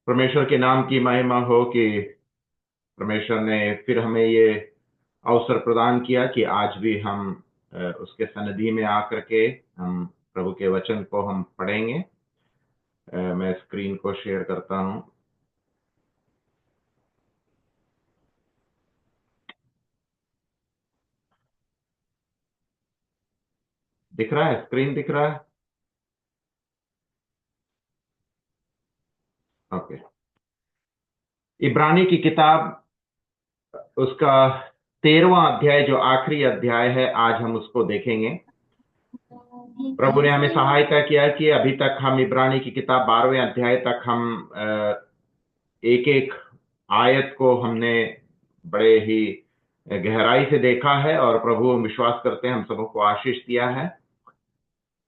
परमेश्वर के नाम की महिमा हो कि परमेश्वर ने फिर हमें ये अवसर प्रदान किया कि आज भी हम उसके सन्निधि में आकर के हम प्रभु के वचन को हम पढ़ेंगे। मैं स्क्रीन को शेयर करता हूं। दिख रहा है? स्क्रीन दिख रहा है? ओके। इब्रानी की किताब, उसका 13वां अध्याय, जो आखिरी अध्याय है, आज हम उसको देखेंगे। प्रभु ने हमें सहायता किया कि अभी तक हम इब्रानी की किताब 12वें अध्याय तक हम एक एक आयत को हमने बड़े ही गहराई से देखा है और प्रभु हम विश्वास करते हैं हम सबको आशीष दिया है।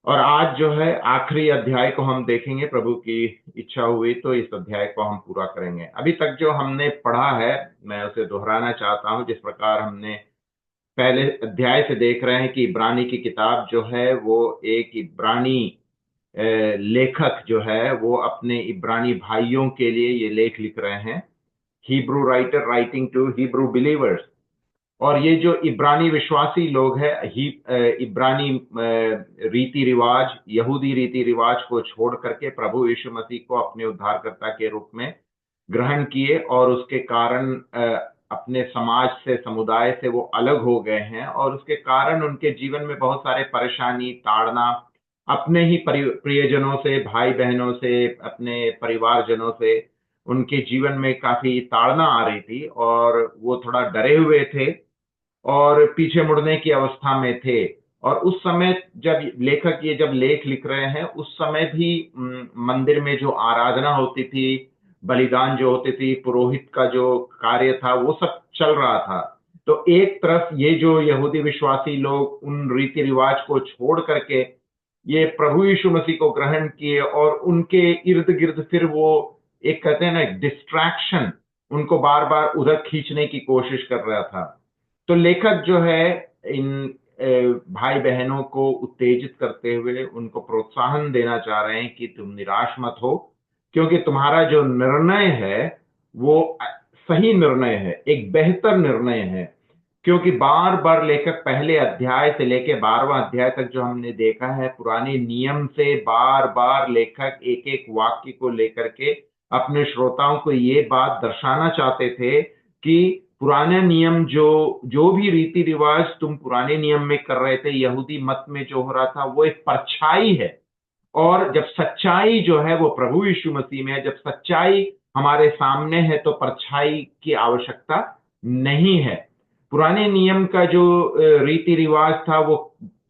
और आज जो है आखिरी अध्याय को हम देखेंगे। प्रभु की इच्छा हुई तो इस अध्याय को हम पूरा करेंगे। अभी तक जो हमने पढ़ा है मैं उसे दोहराना चाहता हूं। जिस प्रकार हमने पहले अध्याय से देख रहे हैं कि इब्रानी की किताब जो है वो एक इब्रानी लेखक जो है वो अपने इब्रानी भाइयों के लिए ये लेख लिख रहे हैं। Hebrew writer writing to Hebrew believers. और ये जो इब्रानी विश्वासी लोग हैं, इब्रानी रीति रिवाज, यहूदी रीति रिवाज को छोड़ करके प्रभु यीशु मसीह को अपने उद्धारकर्ता के रूप में ग्रहण किए और उसके कारण अपने समाज से, समुदाय से वो अलग हो गए हैं और उसके कारण उनके जीवन में बहुत सारे परेशानी, ताड़ना, अपने ही प्रियजनों से, भाई बहनों से, अपने परिवारजनों से उनके जीवन में काफी ताड़ना आ रही थी और वो थोड़ा डरे हुए थे और पीछे मुड़ने की अवस्था में थे। और उस समय जब लेखक ये जब लेख लिख रहे हैं, उस समय भी मंदिर में जो आराधना होती थी, बलिदान जो होती थी, पुरोहित का जो कार्य था, वो सब चल रहा था। तो एक तरफ ये जो यहूदी विश्वासी लोग उन रीति रिवाज को छोड़ करके ये प्रभु यीशु मसीह को ग्रहण किए और उनके इर्द गिर्द फिर वो एक कहते हैं ना, एक डिस्ट्रैक्शन उनको बार बार उधर खींचने की कोशिश कर रहा था। तो लेखक जो है इन भाई बहनों को उत्तेजित करते हुए उनको प्रोत्साहन देना चाह रहे हैं कि तुम निराश मत हो, क्योंकि तुम्हारा जो निर्णय है वो सही निर्णय है, एक बेहतर निर्णय है। क्योंकि बार बार लेखक पहले अध्याय से लेकर 12वां अध्याय तक जो हमने देखा है, पुराने नियम से बार बार लेखक एक एक वाक्य को लेकर के अपने श्रोताओं को ये बात दर्शाना चाहते थे कि पुराने नियम, जो जो भी रीति रिवाज तुम पुराने नियम में कर रहे थे, यहूदी मत में जो हो रहा था, वो एक परछाई है। और जब सच्चाई जो है वो प्रभु यीशु मसीह में है, जब सच्चाई हमारे सामने है तो परछाई की आवश्यकता नहीं है। पुराने नियम का जो रीति रिवाज था वो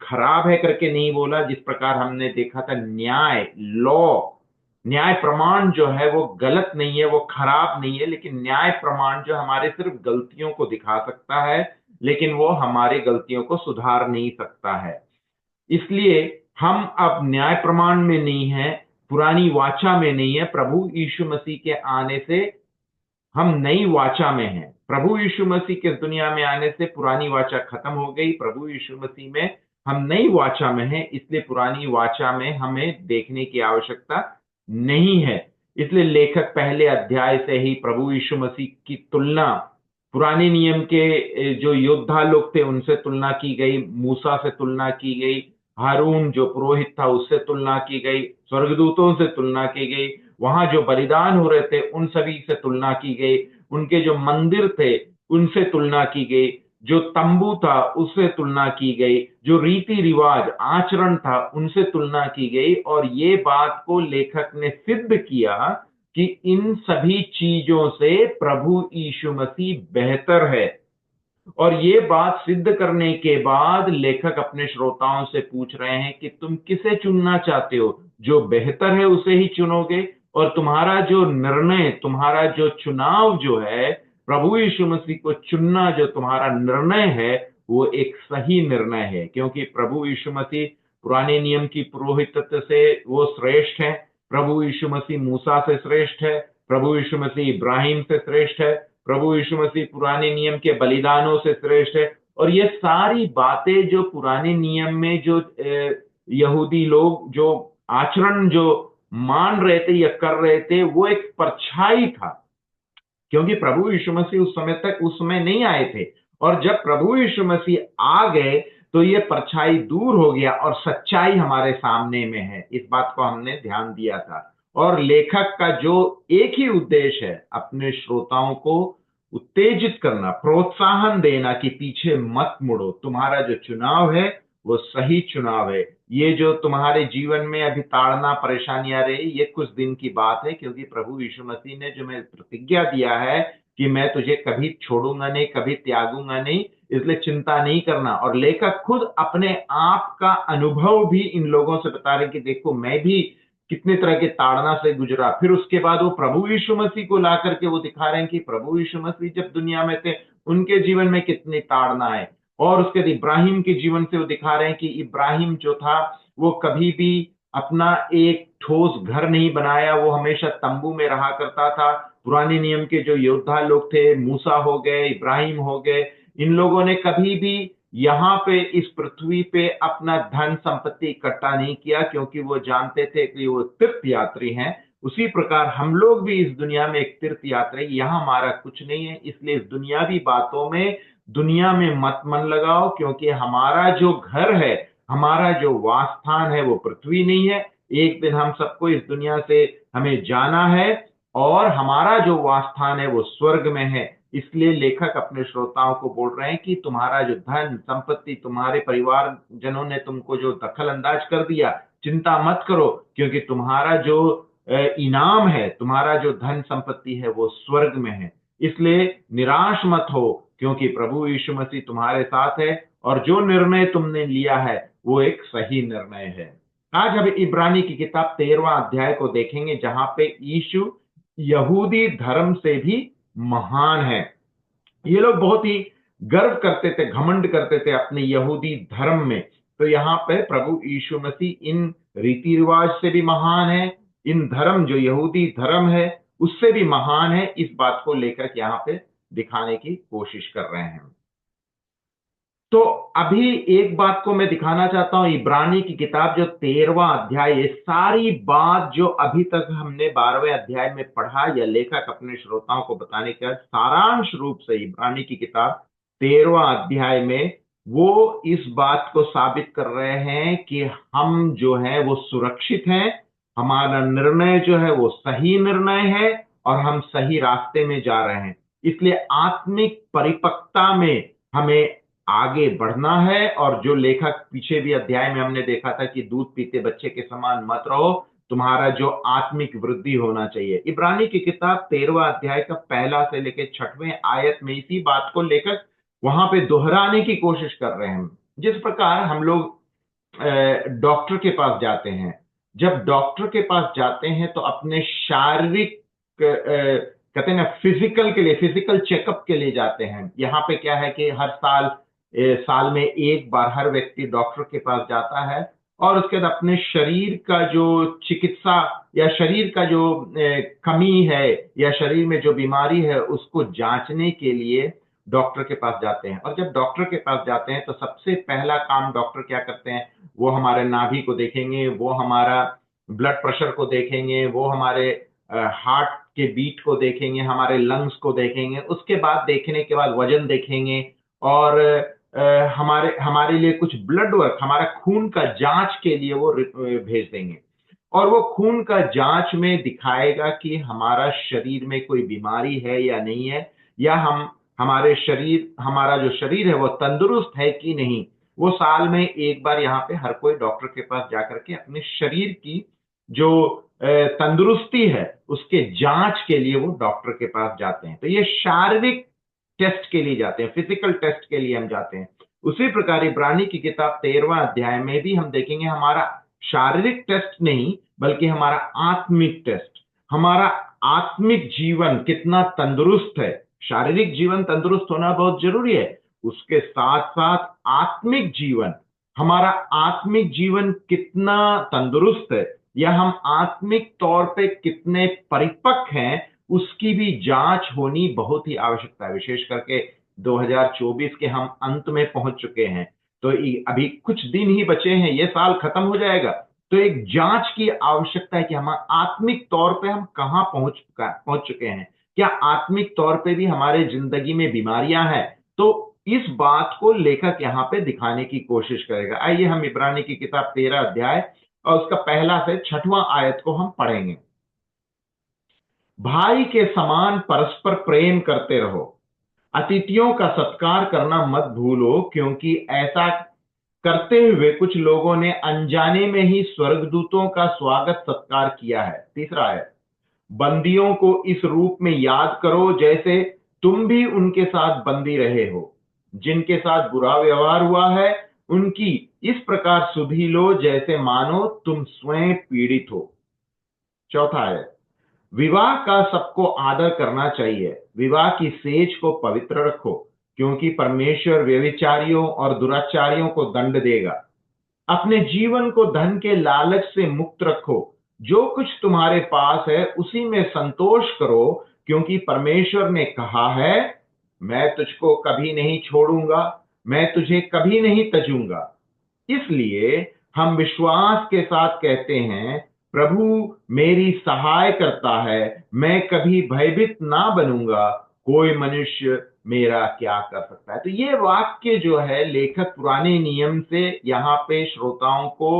खराब है करके नहीं बोला। जिस प्रकार हमने देखा था, न्याय, लॉ, न्याय प्रमाण जो है वो गलत नहीं है, वो खराब नहीं है, लेकिन न्याय प्रमाण जो हमारे सिर्फ गलतियों को दिखा सकता है, लेकिन वो हमारी गलतियों को सुधार नहीं सकता है। इसलिए हम अब न्याय प्रमाण में नहीं है, पुरानी वाचा में नहीं है। प्रभु यीशु मसीह के आने से हम नई वाचा में हैं। प्रभु यीशु मसीह के दुनिया में आने से पुरानी वाचा खत्म हो गई। प्रभु यीशु मसीह में हम नई वाचा में हैं, इसलिए पुरानी वाचा में हमें देखने की आवश्यकता नहीं है। इसलिए लेखक पहले अध्याय से ही प्रभु यीशु मसीह की तुलना पुराने नियम के जो योद्धा लोग थे उनसे तुलना की गई, मूसा से तुलना की गई, हारून जो पुरोहित था उससे तुलना की गई, स्वर्गदूतों से तुलना की गई, वहां जो बलिदान हो रहे थे उन सभी से तुलना की गई, उनके जो मंदिर थे उनसे तुलना की गई, जो तंबू था उससे तुलना की गई, जो रीति रिवाज, आचरण था उनसे तुलना की गई। और ये बात को लेखक ने सिद्ध किया कि इन सभी चीजों से प्रभु यीशु मसीह बेहतर है। और ये बात सिद्ध करने के बाद लेखक अपने श्रोताओं से पूछ रहे हैं कि तुम किसे चुनना चाहते हो? जो बेहतर है उसे ही चुनोगे? और तुम्हारा जो निर्णय, तुम्हारा जो चुनाव जो है, प्रभु यीशु मसीह को चुनना जो तुम्हारा निर्णय है, वो एक सही निर्णय है। क्योंकि प्रभु यीशु मसीह पुराने नियम की पुरोहितत्व से वो श्रेष्ठ है, प्रभु यीशु मसीह मूसा से श्रेष्ठ है, प्रभु यीशु मसीह इब्राहिम से श्रेष्ठ है, प्रभु यीशु मसीह पुराने नियम के बलिदानों से श्रेष्ठ है। और ये सारी बातें जो पुराने नियम में जो यहूदी लोग जो आचरण जो मान रहे थे या कर रहे थे वो एक परछाई था, क्योंकि प्रभु यीशु मसीह उस समय तक उस समय नहीं आए थे। और जब प्रभु यीशु मसीह आ गए तो ये परछाई दूर हो गया और सच्चाई हमारे सामने में है। इस बात को हमने ध्यान दिया था। और लेखक का जो एक ही उद्देश्य है, अपने श्रोताओं को उत्तेजित करना, प्रोत्साहन देना कि पीछे मत मुड़ो, तुम्हारा जो चुनाव है वो सही चुनाव है। ये जो तुम्हारे जीवन में अभी ताड़ना परेशानी आ रही, ये कुछ दिन की बात है, क्योंकि प्रभु यीशु मसीह ने जो मैं प्रतिज्ञा दिया है कि मैं तुझे कभी छोड़ूंगा नहीं, कभी त्यागूंगा नहीं, इसलिए चिंता नहीं करना। और लेखक खुद अपने आप का अनुभव भी इन लोगों से बता रहे कि देखो मैं भी कितने तरह के ताड़ना से गुजरा। फिर उसके बाद वो प्रभु यीशु मसीह को ला करके वो दिखा रहे हैं कि प्रभु यीशु मसीह जब दुनिया में थे उनके जीवन में कितनी ताड़ना है। और उसके बाद इब्राहिम के जीवन से वो दिखा रहे हैं कि इब्राहिम जो था वो कभी भी अपना एक ठोस घर नहीं बनाया, वो हमेशा तंबू में रहा करता था। पुराने नियम के जो योद्धा लोग थे, मूसा हो गए, इब्राहिम हो गए, इन लोगों ने कभी भी यहाँ पे इस पृथ्वी पे अपना धन संपत्ति इकट्ठा नहीं किया, क्योंकि वो जानते थे कि वो तीर्थ यात्री हैं। उसी प्रकार हम लोग भी इस दुनिया में एक तीर्थ यात्री, यहाँ हमारा कुछ नहीं है, इसलिए इस दुनियावी बातों में दुनिया में मत मन लगाओ, क्योंकि हमारा जो घर है, हमारा जो वासस्थान है वो पृथ्वी नहीं है। एक दिन हम सबको इस दुनिया से हमें जाना है और हमारा जो वासस्थान है वो स्वर्ग में है। इसलिए लेखक अपने श्रोताओं को बोल रहे हैं कि तुम्हारा जो धन संपत्ति, तुम्हारे परिवार जनों ने तुमको जो दखल अंदाज कर दिया, चिंता मत करो, क्योंकि तुम्हारा जो इनाम है, तुम्हारा जो धन संपत्ति है वो स्वर्ग में है। इसलिए निराश मत हो, क्योंकि प्रभु यीशु मसीह तुम्हारे साथ है और जो निर्णय तुमने लिया है वो एक सही निर्णय है। आज हम इब्रानी की किताब 13वां अध्याय को देखेंगे, जहां पे यीशु यहूदी धर्म से भी महान है। ये लोग बहुत ही गर्व करते थे, घमंड करते थे अपने यहूदी धर्म में। तो यहाँ पे प्रभु यीशु मसीह इन रीति रिवाज से भी महान है, इन धर्म जो यहूदी धर्म है उससे भी महान है। इस बात को लेकर यहाँ पे दिखाने की कोशिश कर रहे हैं। तो अभी एक बात को मैं दिखाना चाहता हूं, इब्रानी की किताब जो 13वां अध्याय है, सारी बात जो अभी तक हमने 12वें अध्याय में पढ़ा, या लेखक अपने श्रोताओं को बताने का सारांश रूप से इब्रानी की किताब 13वां अध्याय में वो इस बात को साबित कर रहे हैं कि हम जो है वो सुरक्षित हैं, हमारा निर्णय जो है वो सही निर्णय है और हम सही रास्ते में जा रहे हैं। इसलिए आत्मिक परिपक्वता में हमें आगे बढ़ना है। और जो लेखक पीछे भी अध्याय में हमने देखा था कि दूध पीते बच्चे के समान मत रहो, तुम्हारा जो आत्मिक वृद्धि होना चाहिए। इब्रानी की किताब 13वां अध्याय का पहला से लेकर 6वें आयत में इसी बात को लेकर वहां पे दोहराने की कोशिश कर रहे हैं। जिस प्रकार हम लोग डॉक्टर के पास जाते हैं, जब डॉक्टर के पास जाते हैं तो अपने शारीरिक कहते हैं ना फिजिकल के लिए, फिजिकल चेकअप के लिए जाते हैं। यहाँ पे क्या है कि हर साल साल में एक बार हर व्यक्ति डॉक्टर के पास जाता है और उसके बाद अपने शरीर का जो चिकित्सा या शरीर का जो कमी है या शरीर में जो बीमारी है उसको जांचने के लिए डॉक्टर के पास जाते हैं। और जब डॉक्टर के पास जाते हैं तो सबसे पहला काम डॉक्टर क्या करते हैं, वो हमारे नाभि को देखेंगे, वो हमारा ब्लड प्रेशर को देखेंगे, वो हमारे हार्ट के बीट को देखेंगे, हमारे लंग्स को देखेंगे। उसके बाद देखने के बाद वजन देखेंगे और हमारे हमारे लिए कुछ ब्लड वर्क, हमारा खून का जांच के लिए वो भेज देंगे। और वो खून का जांच में दिखाएगा कि हमारा शरीर में कोई बीमारी है या नहीं है, या हमारा जो शरीर है वो तंदुरुस्त है कि नहीं। वो साल में एक बार यहाँ पे हर कोई डॉक्टर के पास जाकर के अपने शरीर की जो तंदुरुस्ती है उसके जांच के लिए वो डॉक्टर के पास जाते हैं। तो ये शारीरिक टेस्ट के लिए जाते हैं, फिजिकल टेस्ट के लिए हम जाते हैं। उसी प्रकार इब्रानी की किताब 13वां अध्याय में भी हम देखेंगे हमारा शारीरिक टेस्ट नहीं बल्कि हमारा आत्मिक टेस्ट, हमारा आत्मिक जीवन कितना तंदुरुस्त है। शारीरिक जीवन तंदुरुस्त होना बहुत जरूरी है, उसके साथ साथ आत्मिक जीवन, हमारा आत्मिक जीवन कितना तंदुरुस्त है या हम आत्मिक तौर पे कितने परिपक्व हैं, उसकी भी जांच होनी बहुत ही आवश्यकता है। विशेष करके 2024 के हम अंत में पहुंच चुके हैं, तो अभी कुछ दिन ही बचे हैं, ये साल खत्म हो जाएगा। तो एक जांच की आवश्यकता है कि हम आत्मिक तौर पे हम कहां पहुंच चुके हैं। क्या आत्मिक तौर पे भी हमारे जिंदगी में बीमारियां हैं? तो इस बात को लेखक यहां पे दिखाने की कोशिश करेगा। आइए हम इब्रानी की किताब 13 अध्याय और उसका पहला से 6वां आयत को हम पढ़ेंगे। भाई के समान परस्पर प्रेम करते रहो, अतिथियों का सत्कार करना मत भूलो, क्योंकि ऐसा करते हुए कुछ लोगों ने अनजाने में ही स्वर्गदूतों का स्वागत सत्कार किया है। तीसरा है, बंदियों को इस रूप में याद करो जैसे तुम भी उनके साथ बंदी रहे हो। जिनके साथ बुरा व्यवहार हुआ है उनकी इस प्रकार सुधि लो जैसे मानो तुम स्वयं पीड़ित हो। चौथा है, विवाह का सबको आदर करना चाहिए। विवाह की सेज को पवित्र रखो, क्योंकि परमेश्वर व्यभिचारियों और दुराचारियों को दंड देगा। अपने जीवन को धन के लालच से मुक्त रखो। जो कुछ तुम्हारे पास है उसी में संतोष करो, क्योंकि परमेश्वर ने कहा है, मैं तुझको कभी नहीं छोड़ूंगा, मैं तुझे कभी नहीं तजूंगा। इसलिए हम विश्वास के साथ कहते हैं, प्रभु मेरी सहाय करता है, मैं कभी भयभीत ना बनूंगा। कोई मनुष्य मेरा क्या कर सकता है? तो ये वाक्य जो है लेखक पुराने नियम से यहाँ पे श्रोताओं को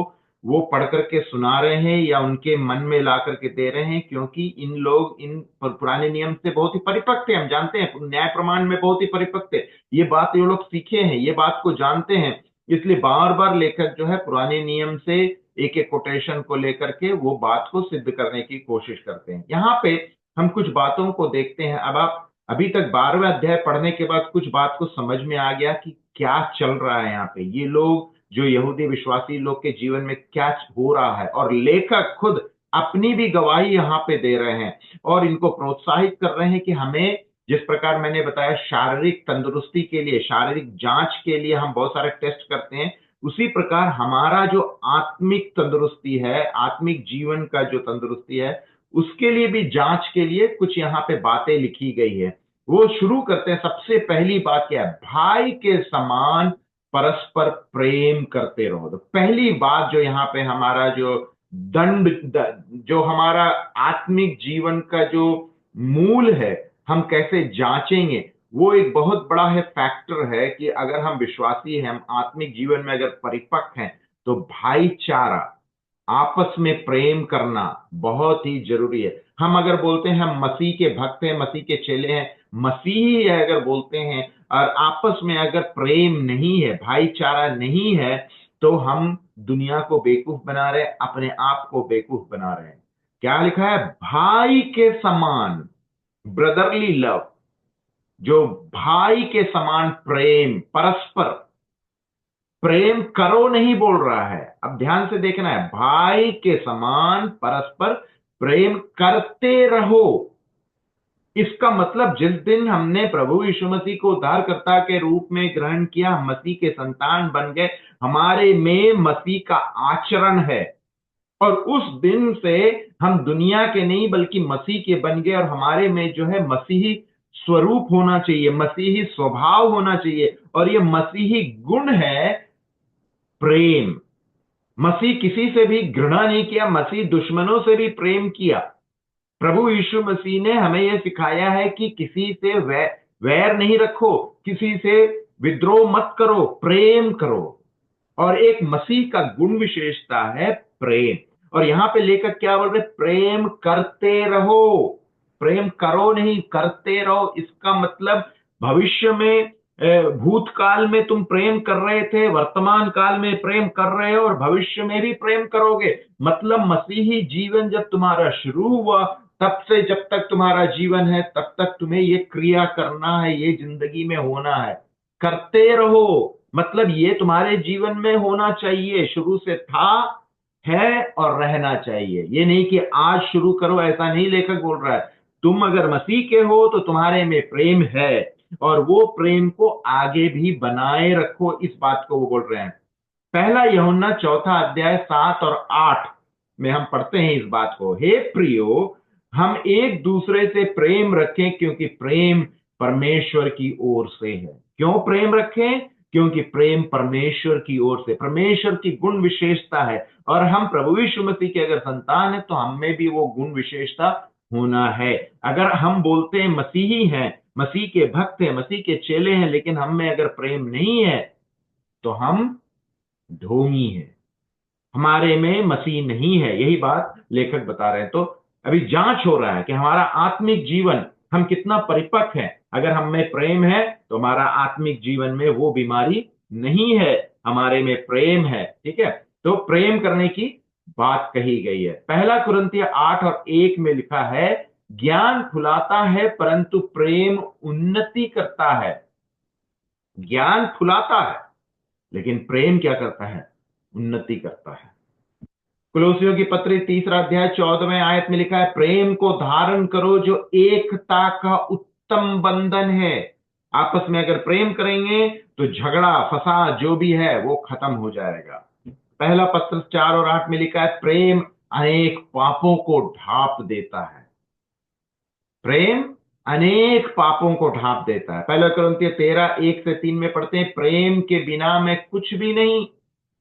वो पढ़ करके सुना रहे हैं या उनके मन में ला करके दे रहे हैं, क्योंकि इन लोग इन पुराने नियम से बहुत ही परिपक्व थे। हम जानते हैं न्याय प्रमाण में बहुत ही परिपक्व थे, ये बात ये लोग सीखे हैं, ये बात को जानते हैं। इसलिए बार बार लेखक जो है पुराने नियम से एक एक कोटेशन को लेकर के वो बात को सिद्ध करने की कोशिश करते हैं। यहाँ पे हम कुछ बातों को देखते हैं। अब आप अभी तक 12वें अध्याय पढ़ने के बाद कुछ बात को समझ में आ गया कि क्या चल रहा है यहाँ पे, ये लोग जो यहूदी विश्वासी लोग के जीवन में क्या हो रहा है। और लेखक खुद अपनी भी गवाही यहाँ पे दे रहे हैं और इनको प्रोत्साहित कर रहे हैं कि हमें, जिस प्रकार मैंने बताया शारीरिक तंदुरुस्ती के लिए, शारीरिक जांच के लिए हम बहुत सारे टेस्ट करते हैं, उसी प्रकार हमारा जो आत्मिक तंदुरुस्ती है, आत्मिक जीवन का जो तंदुरुस्ती है, उसके लिए भी जांच के लिए कुछ यहाँ पे बातें लिखी गई है। वो शुरू करते हैं। सबसे पहली बात क्या है? भाई के समान परस्पर प्रेम करते रहो। तो पहली बात जो यहाँ पे हमारा जो जो हमारा आत्मिक जीवन का जो मूल है, हम कैसे जांचेंगे, वो एक बहुत बड़ा है फैक्टर है कि अगर हम विश्वासी हैं, हम आत्मिक जीवन में अगर परिपक्व हैं, तो भाईचारा, आपस में प्रेम करना बहुत ही जरूरी है। हम अगर बोलते हैं हम मसीह के भक्त हैं, मसीह के चेले हैं, मसीही है अगर बोलते हैं, और आपस में अगर प्रेम नहीं है, भाईचारा नहीं है, तो हम दुनिया को बेवकूफ बना रहे हैं, अपने आप को बेवकूफ बना रहे हैं। क्या लिखा है? भाई के समान, ब्रदरली लव, जो भाई के समान प्रेम, परस्पर प्रेम करो नहीं बोल रहा है। अब ध्यान से देखना है, भाई के समान परस्पर प्रेम करते रहो। इसका मतलब जिस दिन हमने प्रभु यीशु मसीह को उद्धारकर्ता के रूप में ग्रहण किया, मसीह के संतान बन गए, हमारे में मसीह का आचरण है, और उस दिन से हम दुनिया के नहीं बल्कि मसीह के बन गए, और हमारे में जो है मसीही स्वरूप होना चाहिए, मसीही स्वभाव होना चाहिए, और ये मसीही गुण है प्रेम। मसीह किसी से भी घृणा नहीं किया, मसीह दुश्मनों से भी प्रेम किया। प्रभु यीशु मसीह ने हमें यह सिखाया है कि किसी से वैर नहीं रखो, किसी से विद्रोह मत करो, प्रेम करो। और एक मसीह का गुण विशेषता है प्रेम। और यहां पे लेकर क्या बोल रहे? प्रेम करते रहो। प्रेम करो नहीं, करते रहो। इसका मतलब भविष्य में, भूतकाल में तुम प्रेम कर रहे थे, वर्तमान काल में प्रेम कर रहे हो, और भविष्य में भी प्रेम करोगे। मतलब मसीही जीवन जब तुम्हारा शुरू हुआ, तब से जब तक तुम्हारा जीवन है, तब तक तुम्हें ये क्रिया करना है, ये जिंदगी में होना है। करते रहो मतलब ये तुम्हारे जीवन में होना चाहिए, शुरू से था, है और रहना चाहिए। ये नहीं कि आज शुरू करो, ऐसा नहीं लेखक बोल रहा है। तुम अगर मसीह के हो तो तुम्हारे में प्रेम है, और वो प्रेम को आगे भी बनाए रखो, इस बात को वो बोल रहे हैं। पहला यूहन्ना 4 अध्याय 7 और 8 में हम पढ़ते हैं इस बात को। हे प्रियो, हम एक दूसरे से प्रेम रखें, क्योंकि प्रेम परमेश्वर की ओर से है। क्यों प्रेम रखें? क्योंकि प्रेम परमेश्वर की ओर से, परमेश्वर की गुण विशेषता है, और हम प्रभु यीशु मसीह के अगर संतान है तो हमें भी वो गुण विशेषता होना है। अगर हम बोलते हैं मसीही हैं, मसीह के भक्त हैं, मसीह के चेले हैं, लेकिन हम में अगर प्रेम नहीं है तो हम ढोंगी हैं, हमारे में मसीह नहीं है। यही बात लेखक बता रहे हैं। तो अभी जांच हो रहा है कि हमारा आत्मिक जीवन हम कितना परिपक्व है। अगर हम में प्रेम है तो हमारा आत्मिक जीवन में वो बीमारी नहीं है, हमारे में प्रेम है। ठीक है, तो प्रेम करने की बात कही गई है। पहला कुरिन्थियों 8:1 में लिखा है, ज्ञान फुलाता है परंतु प्रेम उन्नति करता है। ज्ञान फुलाता है लेकिन प्रेम क्या करता है? उन्नति करता है। कुलोसियों की पत्री 3 अध्याय 14 आयत में लिखा है, प्रेम को धारण करो जो एकता का उत्तम बंधन है। आपस में अगर प्रेम करेंगे तो झगड़ा फसाद जो भी है वो खत्म हो जाएगा। पहला पत्र 4:8 में लिखा है, प्रेम अनेक पापों को ढांप देता है। प्रेम अनेक पापों को ढांप देता है। पहला कुरिन्थियों 13:1-3 में पढ़ते हैं, प्रेम के बिना मैं कुछ भी नहीं।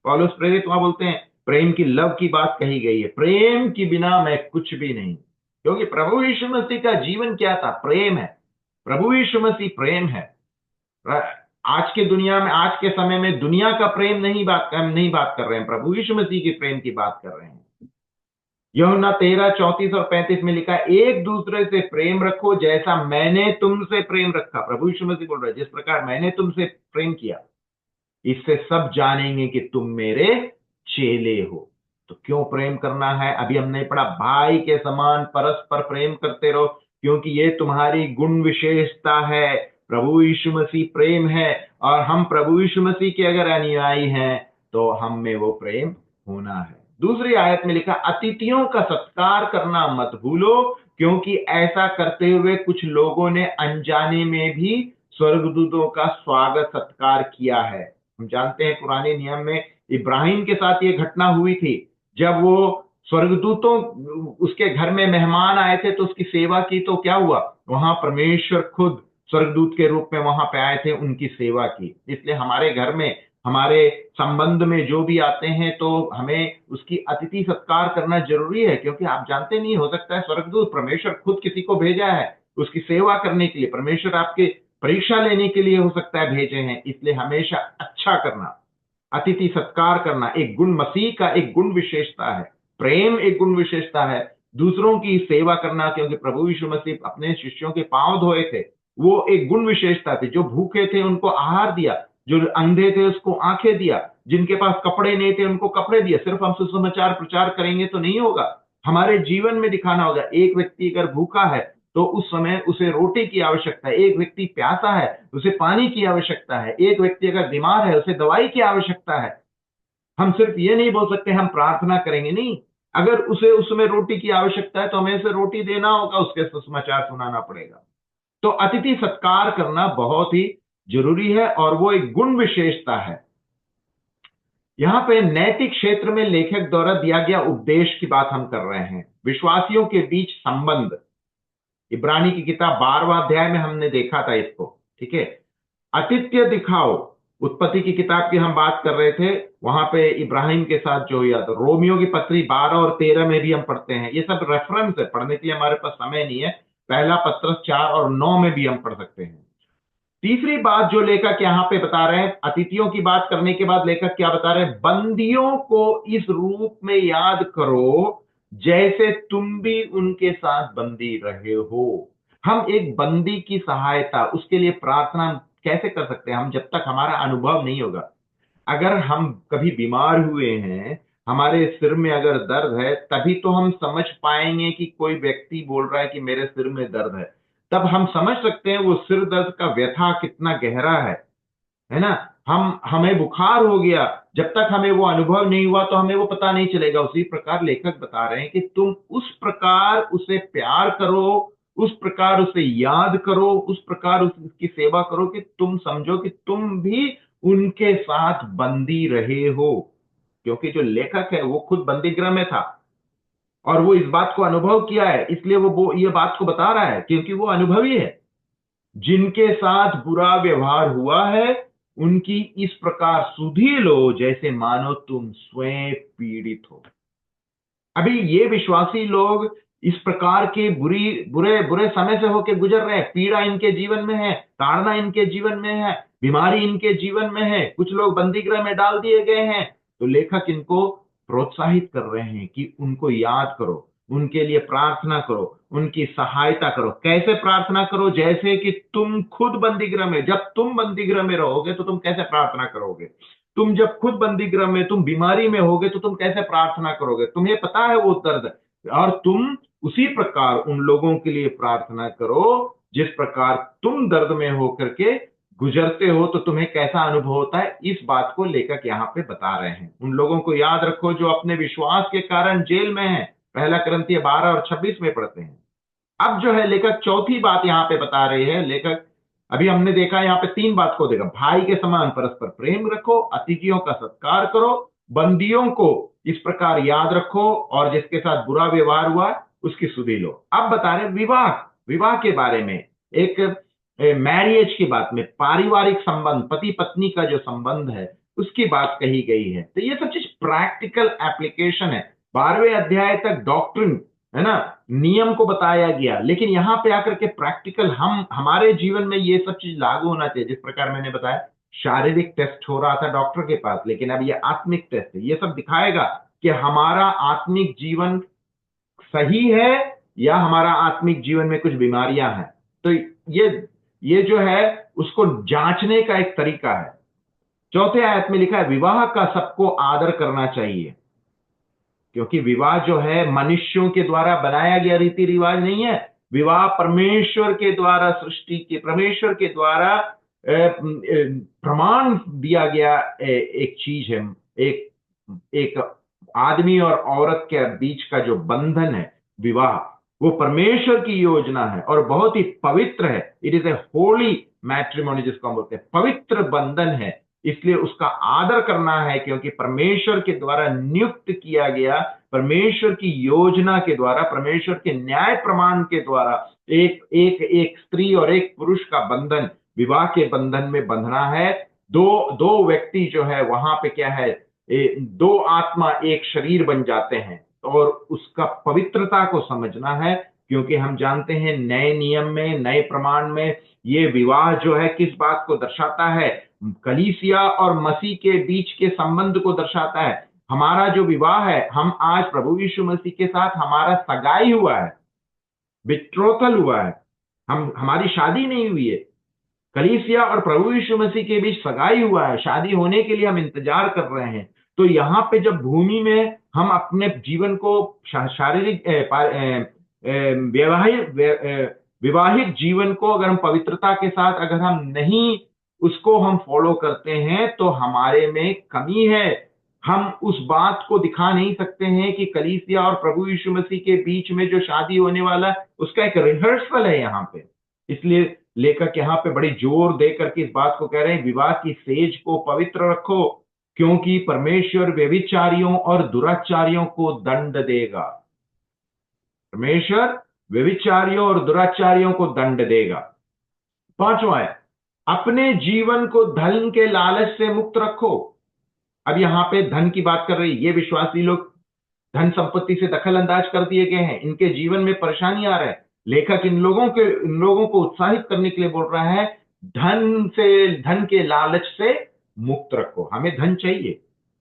पौलुस प्रेरित वहां बोलते हैं, प्रेम की लव की बात कही गई है, प्रेम के बिना मैं कुछ भी नहीं। क्योंकि प्रभु यीशु मसीह का जीवन क्या था? प्रेम है। प्रभु यीशु मसीह प्रेम है। आज के दुनिया में, आज के समय में दुनिया का प्रेम हम नहीं बात कर रहे हैं, प्रभु यीशु मसीह की प्रेम की बात कर रहे हैं। यूहन्ना 13:34-35 में लिखा है, एक दूसरे से प्रेम रखो जैसा मैंने तुमसे प्रेम रखा। प्रभु यीशु मसीह बोल रहे हैं, जिस प्रकार मैंने तुमसे प्रेम किया, इससे सब जानेंगे कि तुम मेरे चेले हो। तो क्यों प्रेम करना है? अभी हमने पढ़ा, भाई के समान परस्पर प्रेम करते रहो, क्योंकि ये तुम्हारी गुण विशेषता है। प्रभु यीशु मसीह प्रेम है, और हम प्रभु यीशु मसीह के अगर अनुयायी हैं तो हम में वो प्रेम होना है। दूसरी आयत में लिखा, अतिथियों का सत्कार करना मत भूलो, क्योंकि ऐसा करते हुए कुछ लोगों ने अनजाने में भी स्वर्गदूतों का स्वागत सत्कार किया है। हम जानते हैं पुराने नियम में इब्राहिम के साथ ये घटना हुई थी। जब वो स्वर्गदूतों उसके घर में मेहमान आए थे तो उसकी सेवा की, तो क्या हुआ? वहां परमेश्वर खुद स्वर्गदूत के रूप में वहां पे आए थे, उनकी सेवा की। इसलिए हमारे घर में, हमारे संबंध में जो भी आते हैं तो हमें उसकी अतिथि सत्कार करना जरूरी है। क्योंकि आप जानते नहीं, हो सकता है स्वर्गदूत, परमेश्वर खुद किसी को भेजा है उसकी सेवा करने के लिए, परमेश्वर आपके परीक्षा लेने के लिए हो सकता है भेजे हैं। इसलिए हमेशा अच्छा करना, अतिथि सत्कार करना एक गुण, मसीह का एक गुण विशेषता है। प्रेम एक गुण विशेषता है। दूसरों की सेवा करना, क्योंकि प्रभु यीशु मसीह अपने शिष्यों के पांव धोए थे, वो एक गुण विशेषता थी। जो भूखे थे उनको आहार दिया, जो अंधे थे उसको आंखें दिया, जिनके पास कपड़े नहीं थे उनको कपड़े दिए। सिर्फ हम सुसमाचार प्रचार करेंगे तो नहीं होगा, हमारे जीवन में दिखाना होगा। एक व्यक्ति अगर भूखा है तो उस समय उसे रोटी की आवश्यकता है, एक व्यक्ति प्यासा है उसे पानी की आवश्यकता है, एक व्यक्ति अगर बीमार है उसे दवाई की आवश्यकता है। हम सिर्फ ये नहीं बोल सकते हम प्रार्थना करेंगे, नहीं। अगर उसे उस समय रोटी की आवश्यकता है तो हमें उसे रोटी देना होगा, उसके सुसमाचार सुनाना पड़ेगा। तो अतिथि सत्कार करना बहुत ही जरूरी है, और वो एक गुण विशेषता है। यहां पे नैतिक क्षेत्र में लेखक द्वारा दिया गया उपदेश की बात हम कर रहे हैं। विश्वासियों के बीच संबंध, इब्रानी की किताब 12वां अध्याय में हमने देखा था इसको। ठीक है, आतिथ्य दिखाओ, उत्पत्ति की किताब की हम बात कर रहे थे, वहां पे इब्राहिम के साथ जो हुआ। तो रोमियो की पत्री 12 और 13 में भी हम पढ़ते हैं। ये सब रेफरेंस है, पढ़ने के लिए हमारे पास समय नहीं है। पहला पत्रस 4 और 9 में भी हम पढ़ सकते हैं। तीसरी बात जो लेखक यहां पे बता रहे हैं, अतिथियों की बात करने के बाद लेखक क्या बता रहे हैं? बंदियों को इस रूप में याद करो जैसे तुम भी उनके साथ बंदी रहे हो। हम एक बंदी की सहायता, उसके लिए प्रार्थना कैसे कर सकते हैं? हम जब तक हमारा अनुभव नहीं होगा, अगर हम कभी बीमार हुए हैं, हमारे सिर में अगर दर्द है, तभी तो हम समझ पाएंगे कि कोई व्यक्ति बोल रहा है कि मेरे सिर में दर्द है। तब हम समझ सकते हैं वो सिर दर्द का व्यथा कितना गहरा है ना। हमें बुखार हो गया, जब तक हमें वो अनुभव नहीं हुआ तो हमें वो पता नहीं चलेगा। उसी प्रकार लेखक बता रहे हैं कि तुम उस प्रकार उसे प्यार करो, उस प्रकार उसे याद करो, उस प्रकार उसकी सेवा करो कि तुम समझो कि तुम भी उनके साथ बंदी रहे हो। क्योंकि जो लेखक है वो खुद बंदी गृह में था और वो इस बात को अनुभव किया है, इसलिए वो ये बात को बता रहा है, क्योंकि वो अनुभवी है। जिनके साथ बुरा व्यवहार हुआ है उनकी इस प्रकार सुधि लो जैसे मानो तुम स्वयं पीड़ित हो। अभी ये विश्वासी लोग इस प्रकार के बुरे बुरे समय से होकर गुजर रहे हैं। पीड़ा इनके जीवन में है, ताड़ना इनके जीवन में है, बीमारी इनके जीवन में है, कुछ लोग बंदी गृह में डाल दिए गए हैं। तो लेखक इनको प्रोत्साहित कर रहे हैं कि उनको याद करो, उनके लिए प्रार्थना करो, उनकी सहायता करो। कैसे प्रार्थना करो? जैसे कि तुम खुद बंदी गृह में, जब तुम बंदी गृह में रहोगे तो तुम कैसे प्रार्थना करोगे? तुम जब खुद बंदी गृह में, तुम बीमारी में होगे तो तुम कैसे प्रार्थना करोगे? तुम्हें पता है वो दर्द, और तुम उसी प्रकार उन लोगों के लिए प्रार्थना करो जिस प्रकार तुम दर्द में होकर के गुजरते हो, तो तुम्हें कैसा अनुभव होता है। इस बात को लेखक यहाँ पे बता रहे हैं। उन लोगों को याद रखो जो अपने विश्वास के कारण जेल में है। पहला कुरिन्थिय 12 और 26 में पढ़ते हैं। अब जो है लेखक चौथी बात यहाँ पे बता रहे हैं। लेखक, अभी हमने देखा यहाँ पे 3 बात को देखा। भाई के समान परस्पर प्रेम रखो, अतिथियों का सत्कार करो, बंदियों को इस प्रकार याद रखो, और जिसके साथ बुरा व्यवहार हुआ उसकी सुधि लो। अब बता रहे विवाह, विवाह के बारे में, एक मैरिज की बात में, पारिवारिक संबंध, पति पत्नी का जो संबंध है उसकी बात कही गई है। तो ये सब चीज प्रैक्टिकल एप्लीकेशन है। 12वें अध्याय तक डॉक्ट्रिन, है ना, नियम को बताया गया, लेकिन यहां पे आकर के प्रैक्टिकल हम हमारे जीवन में ये सब चीज लागू होना चाहिए। जिस प्रकार मैंने बताया, शारीरिक टेस्ट हो रहा था डॉक्टर के पास, लेकिन अब ये आत्मिक टेस्ट है। ये सब दिखाएगा कि हमारा आत्मिक जीवन सही है या हमारा आत्मिक जीवन में कुछ बीमारियां हैं। तो ये जो है उसको जांचने का एक तरीका है। चौथे आयत में लिखा है विवाह का सबको आदर करना चाहिए, क्योंकि विवाह जो है मनुष्यों के द्वारा बनाया गया रीति रिवाज नहीं है। विवाह परमेश्वर के द्वारा सृष्टि के, परमेश्वर के द्वारा प्रमाण दिया गया एक चीज है। एक एक आदमी और औरत के बीच का जो बंधन है विवाह, वो परमेश्वर की योजना है और बहुत ही पवित्र है। It is a Holi matrimony, जिसको हम बोलते हैं पवित्र बंधन है। इसलिए उसका आदर करना है, क्योंकि परमेश्वर के द्वारा नियुक्त किया गया, परमेश्वर की योजना के द्वारा, परमेश्वर के न्याय प्रमाण के द्वारा एक एक एक स्त्री और एक पुरुष का बंधन, विवाह के बंधन में बंधना है। दो दो व्यक्ति जो है वहां पे क्या है, दो आत्मा एक शरीर बन जाते हैं, और उसका पवित्रता को समझना है। क्योंकि हम जानते हैं नए नियम में, नए प्रमाण में ये विवाह जो है किस बात को दर्शाता है? कलीसिया और मसीह के बीच के संबंध को दर्शाता है। हमारा जो विवाह है, हम आज प्रभु यीशु मसीह के साथ हमारा सगाई हुआ है, बिट्रोथल हुआ है। हमारी शादी नहीं हुई है। कलीसिया और प्रभु यीशु मसीह के बीच सगाई हुआ है, शादी होने के लिए हम इंतजार कर रहे हैं। तो यहाँ पे जब भूमि में हम अपने जीवन को शारीरिक विवाहित जीवन को अगर हम पवित्रता के साथ अगर हम नहीं उसको हम फॉलो करते हैं, तो हमारे में कमी है। हम उस बात को दिखा नहीं सकते हैं कि कलीसिया और प्रभु यीशु मसीह के बीच में जो शादी होने वाला उसका एक रिहर्सल है यहाँ पे। इसलिए लेखक यहाँ पे बड़ी जोर दे करके इस बात को कह रहे हैं, विवाह की सेज को पवित्र रखो, क्योंकि परमेश्वर व्यभिचारियों और दुराचारियों को दंड देगा। परमेश्वर व्यभिचारियों और दुराचारियों को दंड देगा। 5वां है, अपने जीवन को धन के लालच से मुक्त रखो। अब यहां पे धन की बात कर रही, ये विश्वासी लोग धन संपत्ति से दखल अंदाज कर दिए गए हैं, इनके जीवन में परेशानी आ रहा है। लेखक इन लोगों को उत्साहित करने के लिए बोल रहा है, धन के लालच से मुक्त रखो। हमें धन चाहिए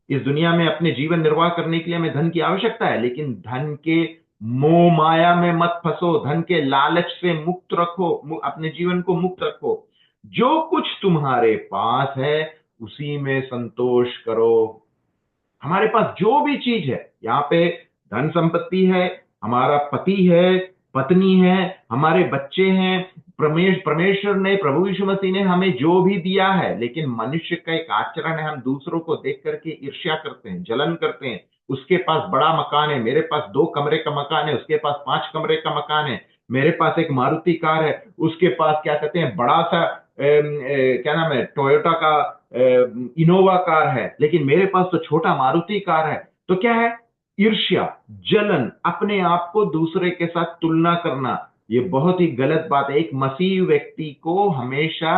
इस दुनिया में, अपने जीवन निर्वाह करने के लिए हमें धन की आवश्यकता है, लेकिन धन के मोह माया में मत फंसो। धन के लालच से मुक्त रखो, अपने जीवन को मुक्त रखो। जो कुछ तुम्हारे पास है उसी में संतोष करो। हमारे पास जो भी चीज है, यहाँ पे धन संपत्ति है, हमारा पति है, पत्नी है, हमारे बच्चे हैं, परमेश्वर ने, प्रभु यीशु मसीह ने हमें जो भी दिया है, लेकिन मनुष्य का एक आचरण है, हम दूसरों को देख करके ईर्ष्या करते हैं, जलन करते हैं। उसके पास बड़ा मकान है, मेरे पास 2 कमरे का मकान है, उसके पास 5 कमरे का मकान है, मेरे पास एक मारुति कार है, उसके पास क्या कहते हैं बड़ा सा क्या नाम है, टोयोटा का इनोवा कार है, लेकिन मेरे पास तो छोटा मारुति कार है। तो क्या है? ईर्ष्या, जलन, अपने आप को दूसरे के साथ तुलना करना। ये बहुत ही गलत बात है। एक मसीह व्यक्ति को हमेशा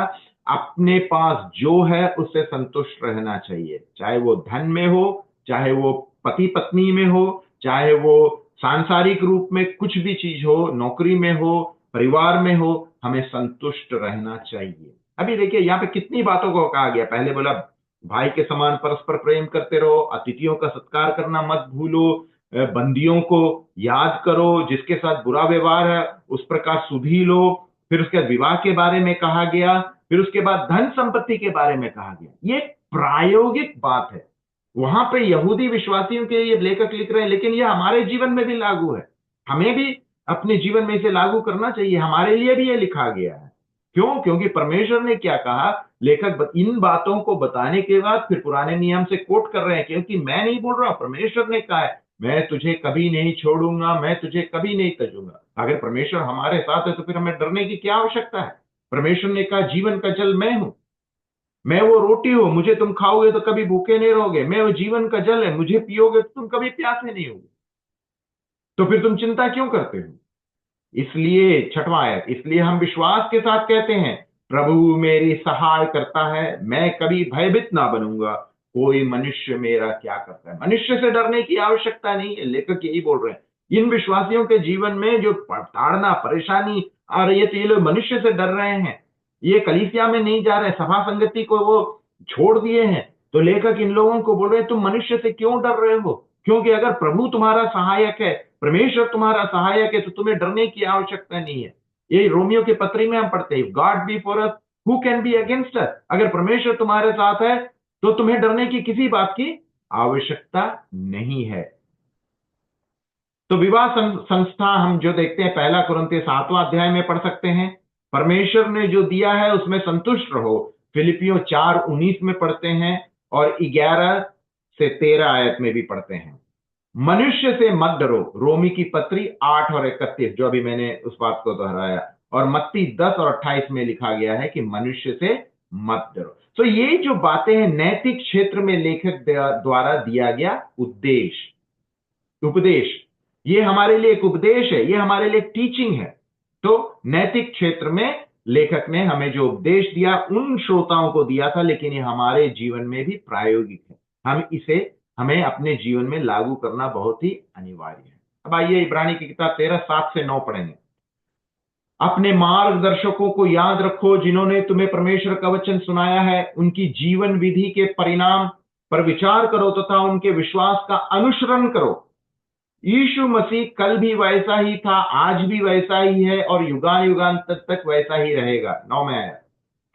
अपने पास जो है उससे संतुष्ट रहना चाहिए, चाहे वो धन में हो, चाहे वो पति पत्नी में हो, चाहे वो सांसारिक रूप में कुछ भी चीज हो, नौकरी में हो, परिवार में हो, हमें संतुष्ट रहना चाहिए। अभी देखिए यहाँ पे कितनी बातों को कहा गया। पहले बोला भाई के समान परस्पर प्रेम करते रहो, अतिथियों का सत्कार करना मत भूलो, बंदियों को याद करो, जिसके साथ बुरा व्यवहार है उस प्रकार सुधी लो। फिर उसके बाद विवाह के बारे में कहा गया, फिर उसके बाद धन संपत्ति के बारे में कहा गया। ये प्रायोगिक बात है। वहां पे यहूदी विश्वासियों के ये लेखक लिख रहे हैं, लेकिन ये हमारे जीवन में भी लागू है। हमें भी अपने जीवन में इसे लागू करना चाहिए, हमारे लिए भी ये लिखा गया है। क्यों? क्योंकि परमेश्वर ने क्या कहा, लेखक इन बातों को बताने के बाद फिर पुराने नियम से कोट कर रहे हैं, क्योंकि मैं नहीं बोल रहा हूं, परमेश्वर ने कहा है मैं तुझे कभी नहीं छोड़ूंगा, मैं तुझे कभी नहीं तजूंगा। अगर परमेश्वर हमारे साथ है तो फिर हमें डरने की क्या आवश्यकता है? परमेश्वर ने कहा जीवन का जल मैं हूं, मैं वो रोटी हूं, मुझे तुम खाओगे तो कभी भूखे नहीं रहोगे, मैं वो जीवन का जल है, मुझे पियोगे तो तुम कभी प्यासे नहीं होगे। तो फिर तुम चिंता क्यों करते हो? इसलिए छठवां आयत, इसलिए हम विश्वास के साथ कहते हैं प्रभु मेरी सहाय करता है, मैं कभी भयभीत ना बनूंगा। कोई मनुष्य मेरा क्या करता है? मनुष्य से डरने की आवश्यकता नहीं है, लेखक यही बोल रहे हैं। इन विश्वासियों के जीवन में जो ताड़ना परेशानी आ रही है, तो ये लोग मनुष्य से डर रहे हैं। ये कलीसिया में नहीं जा रहे, सभा संगति को वो छोड़ दिए हैं। तो लेखक इन लोगों को बोल रहे हैं तुम मनुष्य से क्यों डर रहे हो? क्योंकि अगर प्रभु तुम्हारा सहायक है, परमेश्वर तुम्हारा सहायक है, तो तुम्हें डरने की आवश्यकता नहीं है। ये रोमियो के पत्री में हम पढ़ते हैं, God B for us who can be against us. अगर परमेश्वर तुम्हारे साथ है तो तुम्हें डरने की किसी बात की आवश्यकता नहीं है। तो विवाह संस्था हम जो देखते हैं, पहला कुरिन्थियों 7वां अध्याय में पढ़ सकते हैं, परमेश्वर ने जो दिया है उसमें संतुष्ट रहो। फिलिपियों 4:19 में पढ़ते हैं, और 11 से 13 आयत में भी पढ़ते हैं। मनुष्य से मत डरो, रोमी की पत्री 8 और 31, जो अभी मैंने उस बात को दोहराया। और मत्ती 10 और 28 में लिखा गया है कि मनुष्य से मत डरो। तो ये जो बातें हैं, नैतिक क्षेत्र में लेखक द्वारा दिया गया उपदेश, ये हमारे लिए एक उपदेश है, ये हमारे लिए एक टीचिंग है। तो नैतिक क्षेत्र में लेखक ने हमें जो उपदेश दिया उन श्रोताओं को दिया था, लेकिन ये हमारे जीवन में भी प्रायोगिक है। हमें अपने जीवन में लागू करना बहुत ही अनिवार्य है। अब आइए इब्रानी की किताब 13:7 से 9 पढ़ेंगे। अपने मार्गदर्शकों को याद रखो जिन्होंने तुम्हें परमेश्वर का वचन सुनाया है, उनकी जीवन विधि के परिणाम पर विचार करो तथा उनके विश्वास का अनुसरण करो। यीशु मसीह कल भी वैसा ही था, आज भी वैसा ही है और युगान युगान तक वैसा ही रहेगा। 9 में आया,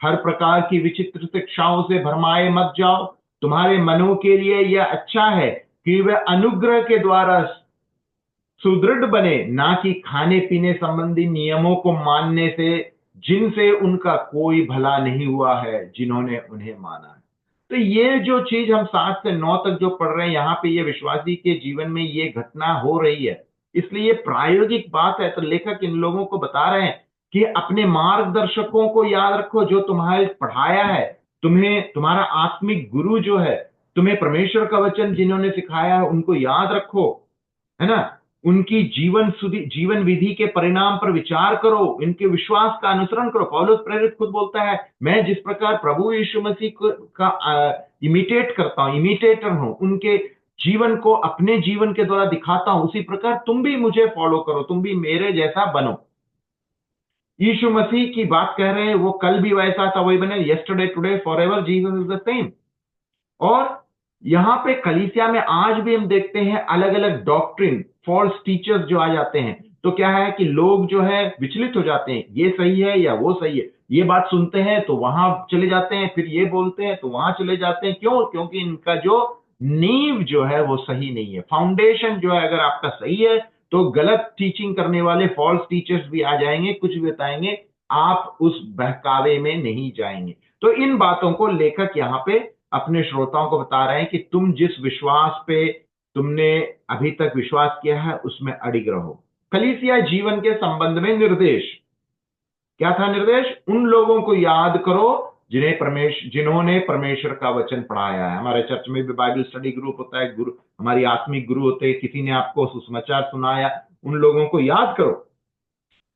हर प्रकार की विचित्र शिक्षाओं से भरमाए मत जाओ। तुम्हारे मनों के लिए यह अच्छा है कि वे अनुग्रह के द्वारा सुदृढ़ बने, ना कि खाने पीने संबंधी नियमों को मानने से, जिनसे उनका कोई भला नहीं हुआ है जिन्होंने उन्हें माना है। तो ये जो चीज हम 7 से 9 तक जो पढ़ रहे हैं, यहाँ पे ये विश्वासी के जीवन में ये घटना हो रही है, इसलिए प्रायोगिक बात है। तो लेखक इन लोगों को बता रहे हैं कि अपने मार्गदर्शकों को याद रखो जो तुम्हारे पढ़ाया है, तुम्हें तुम्हारा आत्मिक गुरु जो है, तुम्हें परमेश्वर का वचन जिन्होंने सिखाया है उनको याद रखो, है ना। उनकी जीवन विधि के परिणाम पर विचार करो, इनके विश्वास का अनुसरण करो। पौलुस प्रेरित खुद बोलता है, मैं जिस प्रकार प्रभु यीशु मसीह का इमिटेट करता हूं, इमिटेटर हूं, उनके जीवन को अपने जीवन के द्वारा दिखाता हूं, उसी प्रकार तुम भी मुझे फॉलो करो, तुम भी मेरे जैसा बनो। यीशु मसीह की बात कह रहे हैं, वो कल भी वैसा था वही बने, yesterday today forever Jesus is the same. और यहां पे कलीसिया में आज भी हम देखते हैं अलग अलग डॉक्ट्रिन, फॉल्स टीचर्स जो आ जाते हैं। तो क्या है कि लोग जो है विचलित हो जाते हैं, ये सही है या वो सही है, ये बात सुनते हैं तो वहां चले जाते हैं, फिर ये बोलते हैं तो वहां चले जाते हैं। क्यों? क्योंकि इनका जो नींव जो है वो सही नहीं है, फाउंडेशन जो है अगर आपका सही है तो गलत टीचिंग करने वाले फॉल्स टीचर्स भी आ जाएंगे, कुछ भी बताएंगे, आप उस बहकावे में नहीं जाएंगे। तो इन बातों को लेखक यहां पे अपने श्रोताओं को बता रहे हैं कि तुम जिस विश्वास पे तुमने अभी तक विश्वास किया है उसमें अडिग रहो। कलीसिया जीवन के संबंध में निर्देश क्या था? निर्देश, उन लोगों को याद करो जिन्होंने परमेश्वर का वचन पढ़ाया है। हमारे चर्च में भी बाइबल स्टडी ग्रुप होता है, गुरु हमारी आत्मिक गुरु होते हैं, किसी ने आपको सुसमाचार सुनाया, उन लोगों को याद करो।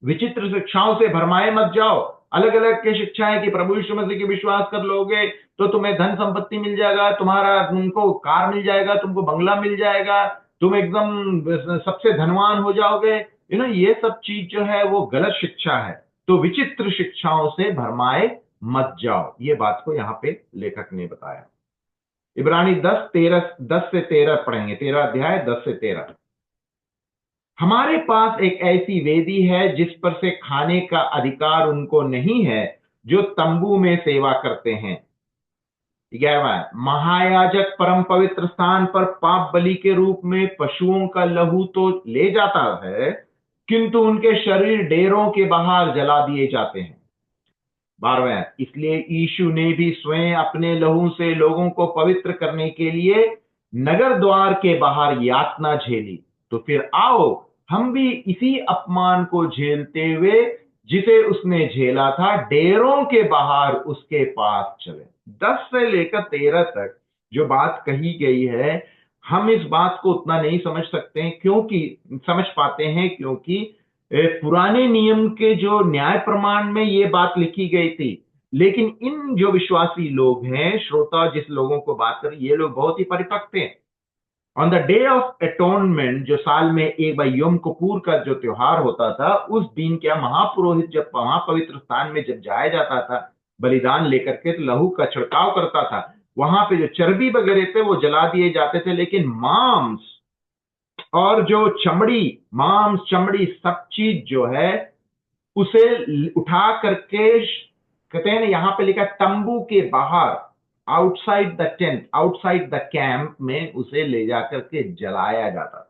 विचित्र शिक्षाओं से भरमाए मत जाओ, अलग अलग की शिक्षा है कि प्रभु यीशु मसीह की विश्वास कर लोगे तो तुम्हें धन संपत्ति मिल जाएगा, तुमको कार मिल जाएगा, तुमको बंगला मिल जाएगा, तुम एकदम सबसे धनवान हो जाओगे। ये सब चीज जो है वो गलत शिक्षा है। तो विचित्र शिक्षाओं से भरमाए मत जाओ, ये बात को यहां पे लेखक ने बताया। इब्रानी 10 से 13 पढ़ेंगे, 13 अध्याय 10 से 13। हमारे पास एक ऐसी वेदी है जिस पर से खाने का अधिकार उनको नहीं है जो तंबू में सेवा करते हैं। 11, महायाजक परम पवित्र स्थान पर पाप बलि के रूप में पशुओं का लहू तो ले जाता है, किंतु उनके शरीर डेरों के बाहर जला दिए जाते हैं। 12, इसलिए यीशु ने भी स्वयं अपने लहू से लोगों को पवित्र करने के लिए नगर द्वार के बाहर यातना झेली। तो फिर आओ हम भी इसी अपमान को झेलते हुए जिसे उसने झेला था डेरों के बाहर उसके पास चले। 10 से लेकर 13 तक जो बात कही गई है, हम इस बात को उतना नहीं समझ सकते हैं, समझ पाते हैं क्योंकि पुराने नियम के जो न्याय प्रमाण में ये बात लिखी गई थी। लेकिन इन जो विश्वासी लोग हैं, श्रोता जिस लोगों को बात कर, ये लोग बहुत ही परिपक्व थे। On the day of atonement, जो साल में एक बार यम कपूर का जो त्योहार होता था, उस दिन क्या महापुरोहित जब महापवित्र स्थान में जब जाया जाता था बलिदान लेकर के, तो लहू का छिड़काव करता था। वहां पे जो चर्बी वगैरह थे वो जला दिए जाते थे, लेकिन मांस और जो मांस चमड़ी सब चीज जो है उसे उठा करके, कहते हैं ना यहां पे लिखा तंबू के बाहर, outside the tent, outside the camp में उसे ले जाकर के जलाया जाता।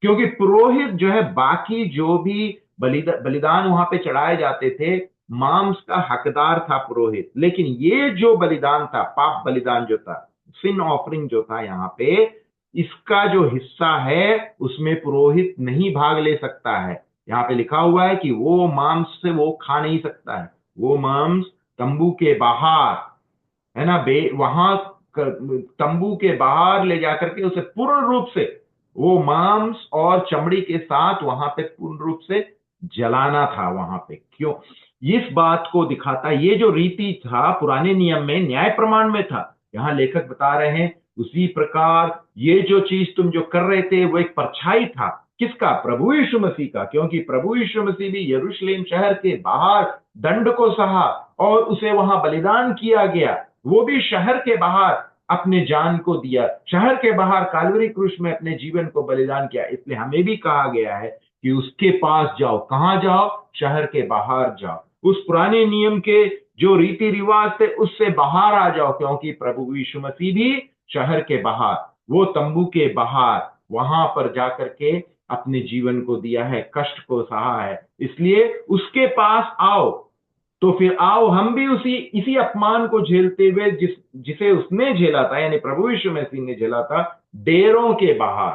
क्योंकि पुरोहित जो है बाकी जो भी बलिदान वहां पे चढ़ाए जाते थे, मांस का हकदार था पुरोहित। लेकिन ये जो बलिदान था, पाप बलिदान जो था, सिन ऑफरिंग जो था यहाँ पे, इसका जो हिस्सा है उसमें पुरोहित नहीं भाग ले सकता है। यहाँ पे लिखा हुआ है कि वो मांस से वो खा नहीं सकता है। वो मांस तंबू के बाहर, है ना, वहां तंबू के बाहर ले जाकर के उसे पूर्ण रूप से वो मांस और चमड़ी के साथ वहां पे पूर्ण रूप से जलाना था। वहां पे क्यों, इस बात को दिखाता, ये जो रीति था पुराने नियम में, न्याय प्रमाण में था, यहां लेखक बता रहे हैं उसी प्रकार ये जो चीज तुम जो कर रहे थे वो एक परछाई था। किसका? प्रभु यीशु मसीह का। क्योंकि प्रभु यीशु मसीह भी यरूशलेम शहर के बाहर दंड को सहा और उसे वहां बलिदान किया गया। वो भी शहर के बाहर अपने जान को दिया, शहर के बाहर कालवरी क्रूस में अपने जीवन को बलिदान किया। इसलिए हमें भी कहा गया है कि उसके पास जाओ। कहां जाओ? शहर के बाहर जाओ। उस पुराने नियम के जो रीति रिवाज थे उससे बाहर आ जाओ, क्योंकि प्रभु यीशु मसीह भी शहर के बाहर, वो तंबू के बाहर, वहां पर जाकर के अपने जीवन को दिया है, कष्ट को सहा है। इसलिए उसके पास आओ। तो फिर आओ हम भी इसी अपमान को झेलते हुए जिसे उसने झेला था, यानी प्रभु यीशु मसीह ने झेला था, डेरों के बाहर,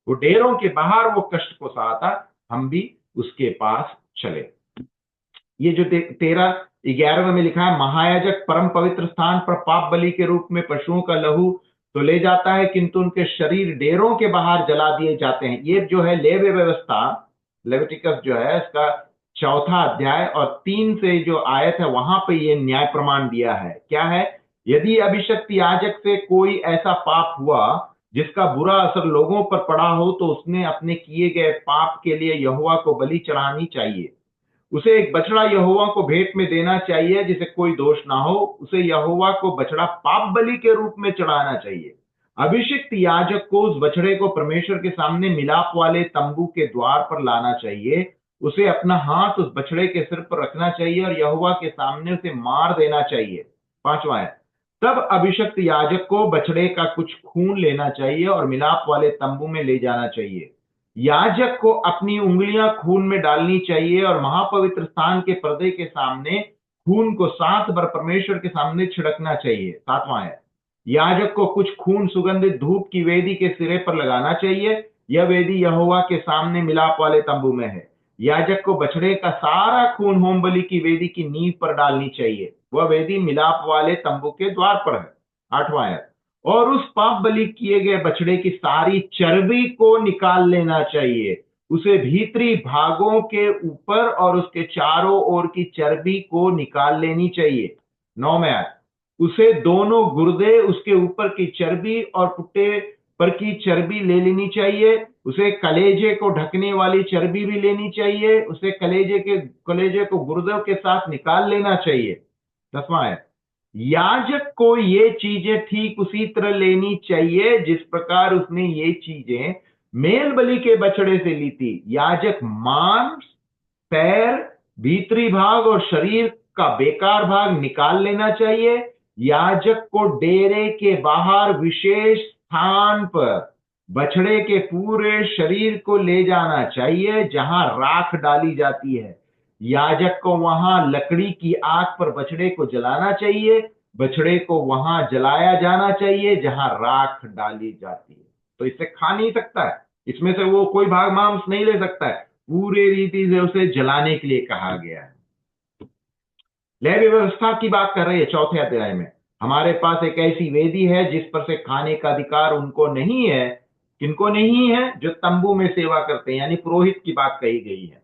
वो डेरों के बाहर वो कष्ट को सहा था, हम भी उसके पास चले। ये जो 13-11 में लिखा है, महायाजक परम पवित्र स्थान पर पाप बलि के रूप में पशुओं का लहू तो ले जाता है, किंतु उनके शरीर डेरों के बाहर जला दिए जाते हैं। ये जो है लेवी व्यवस्था, लेविटिकस जो है इसका 4 अध्याय और 3 से जो आयत है, वहां पे ये न्याय प्रमाण दिया है। क्या है? यदि अभिषिक्त याजक से कोई ऐसा पाप हुआ जिसका बुरा असर लोगों पर पड़ा हो, तो उसने अपने किए गए पाप के लिए यहोवा को बलि चढ़ानी चाहिए। उसे एक बछड़ा यहोवा को भेंट में देना चाहिए जिसे कोई दोष ना हो। उसे यहोवा को बछड़ा पाप बलि के रूप में चढ़ाना चाहिए। अभिषिक्त याजक को उस बछड़े को परमेश्वर के सामने मिलाप वाले तंबू के द्वार पर लाना चाहिए। उसे अपना हाथ उस बछड़े के सिर पर रखना चाहिए और यहोवा के सामने उसे मार देना चाहिए। 5वां है, तब अभिषिक्त याजक को बछड़े का कुछ खून लेना चाहिए और मिलाप वाले तंबू में ले जाना चाहिए। याजक को अपनी उंगलियां खून में डालनी चाहिए और महापवित्र स्थान के पर्दे के सामने खून को 7 बार परमेश्वर के सामने छिड़कना चाहिए। 7वां है, याजक को कुछ खून सुगंधित धूप की वेदी के सिरे पर लगाना चाहिए। यह वेदी यहोवा के सामने मिलाप वाले तंबू में है। याजक को बछड़े का सारा खून होम बलि की वेदी की नींव पर डालनी चाहिए। वह वेदी मिलाप वाले तंबू के द्वार पर है। 8वां है, और उस पाप बलि किए गए बछड़े की सारी चर्बी को निकाल लेना चाहिए। उसे भीतरी भागों के ऊपर और उसके चारों ओर की चर्बी को निकाल लेनी चाहिए। 9 में आए, उसे दोनों गुर्दे, उसके ऊपर की चर्बी और पुट्टे पर की चर्बी ले लेनी चाहिए। उसे कलेजे को ढकने वाली चर्बी भी लेनी चाहिए। उसे कलेजे को गुर्दों के साथ निकाल लेना चाहिए। 10वां है, याजक को ये चीजें ठीक उसी तरह लेनी चाहिए जिस प्रकार उसने ये चीजें मेल बलि के बछड़े से ली थी। याजक मांस, पैर, भीतरी भाग और शरीर का बेकार भाग निकाल लेना चाहिए। याजक को डेरे के बाहर विशेष स्थान पर बछड़े के पूरे शरीर को ले जाना चाहिए जहां राख डाली जाती है। याजक को वहां लकड़ी की आग पर बछड़े को जलाना चाहिए। बछड़े को वहां जलाया जाना चाहिए जहां राख डाली जाती है। तो इससे खा नहीं सकता है, इसमें से वो कोई भाग मांस नहीं ले सकता है, पूरे रीति से उसे जलाने के लिए कहा गया है। लेवी व्यवस्था की बात कर रही है 4थे अध्याय में। हमारे पास एक ऐसी वेदी है जिस पर से खाने का अधिकार उनको नहीं है। किनको नहीं है? जो तंबू में सेवा करते हैं, यानी पुरोहित की बात कही गई है।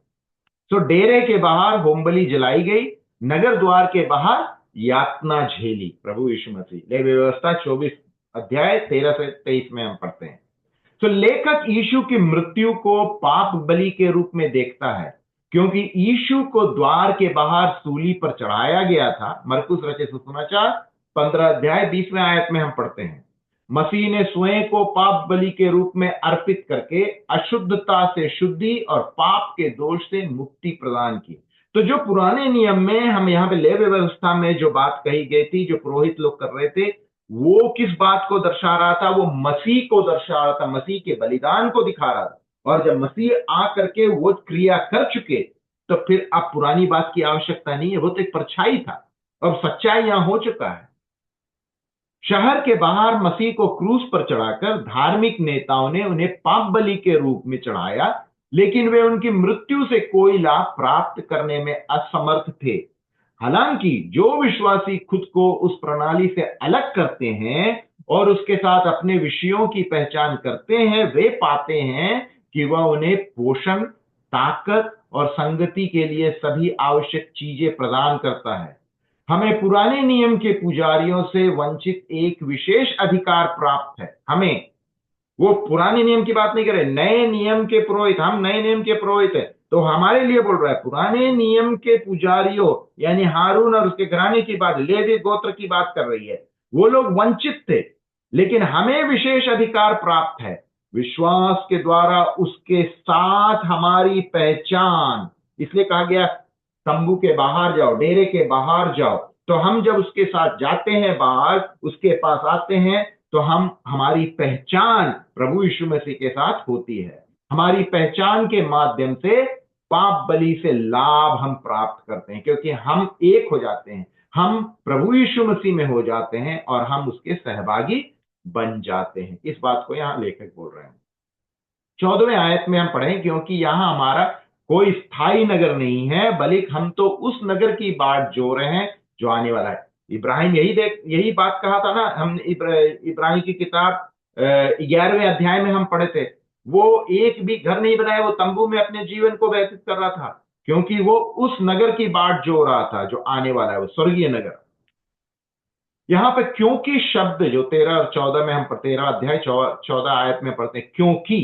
तो डेरे के बाहर होमबलि जलाई गई, नगर द्वार के बाहर यातना झेली प्रभु यीशु मसीह। लेवी व्यवस्था 24 अध्याय 13 से 23 में हम पढ़ते हैं। तो लेखक यीशु की मृत्यु को पाप बलि के रूप में देखता है, क्योंकि यीशु को द्वार के बाहर सूली पर चढ़ाया गया था। मरकुस रचित सुसमाचार 15 अध्याय 20वें आयत में हम पढ़ते हैं, मसीह ने स्वयं को पाप बलि के रूप में अर्पित करके अशुद्धता से शुद्धि और पाप के दोष से मुक्ति प्रदान की। तो जो पुराने नियम में हम यहाँ पे लेवी व्यवस्था में जो बात कही गई थी, जो पुरोहित लोग कर रहे थे, वो किस बात को दर्शा रहा था? वो मसीह को दर्शा रहा था, मसीह के बलिदान को दिखा रहा था। और जब मसीह आ करके वो क्रिया कर चुके, तो फिर अब पुरानी बात की आवश्यकता नहीं है। वो तो एक परछाई था, अब सच्चाई यहां हो चुका है। शहर के बाहर मसीह को क्रूस पर चढ़ाकर धार्मिक नेताओं ने उन्हें पाप बलि के रूप में चढ़ाया, लेकिन वे उनकी मृत्यु से कोई लाभ प्राप्त करने में असमर्थ थे। हालांकि जो विश्वासी खुद को उस प्रणाली से अलग करते हैं और उसके साथ अपने विषयों की पहचान करते हैं, वे पाते हैं कि वह उन्हें पोषण, ताकत और संगति के लिए सभी आवश्यक चीजें प्रदान करता है। हमें पुराने नियम के पुजारियों से वंचित एक विशेष अधिकार प्राप्त है। हमें, वो पुराने नियम की बात नहीं कर रहे, नए नियम के पुरोहित, हम नए नियम के पुरोहित है, तो हमारे लिए बोल रहा है। पुराने नियम के पुजारियों यानी हारून और उसके घराने की बात, लेवी गोत्र की बात कर रही है। वो लोग वंचित थे, लेकिन हमें विशेष अधिकार प्राप्त है विश्वास के द्वारा उसके साथ हमारी पहचान। इसलिए कहा गया तंबू के बाहर जाओ, डेरे के बाहर जाओ। तो हम जब उसके साथ जाते हैं बाहर, उसके पास आते हैं, तो हमारी पहचान प्रभु यीशु मसीह के साथ होती है। हमारी पहचान के माध्यम से पाप बलि से लाभ हम प्राप्त करते हैं, क्योंकि हम एक हो जाते हैं, हम प्रभु यीशु मसीह में हो जाते हैं और हम उसके सहभागी बन जाते हैं। इस बात को यहां लेखक बोल रहे हैं। 14वें आयत में हम पढ़ें, क्योंकि यहां हमारा कोई स्थायी नगर नहीं है, बल्कि हम तो उस नगर की बाट जो रहे हैं जो आने वाला है। इब्राहिम यही बात कहा था ना, हम इब्राहिम की किताब 11वें अध्याय में हम पढ़े थे। वो एक भी घर नहीं बनाया, वो तंबू में अपने जीवन को व्यतीत कर रहा था, क्योंकि वो उस नगर की बाट जो रहा था जो आने वाला है, वो स्वर्गीय नगर। यहां पे क्योंकि शब्द जो 13 और 14 में हम 13 अध्याय 14 आयत में पढ़ते हैं, क्योंकि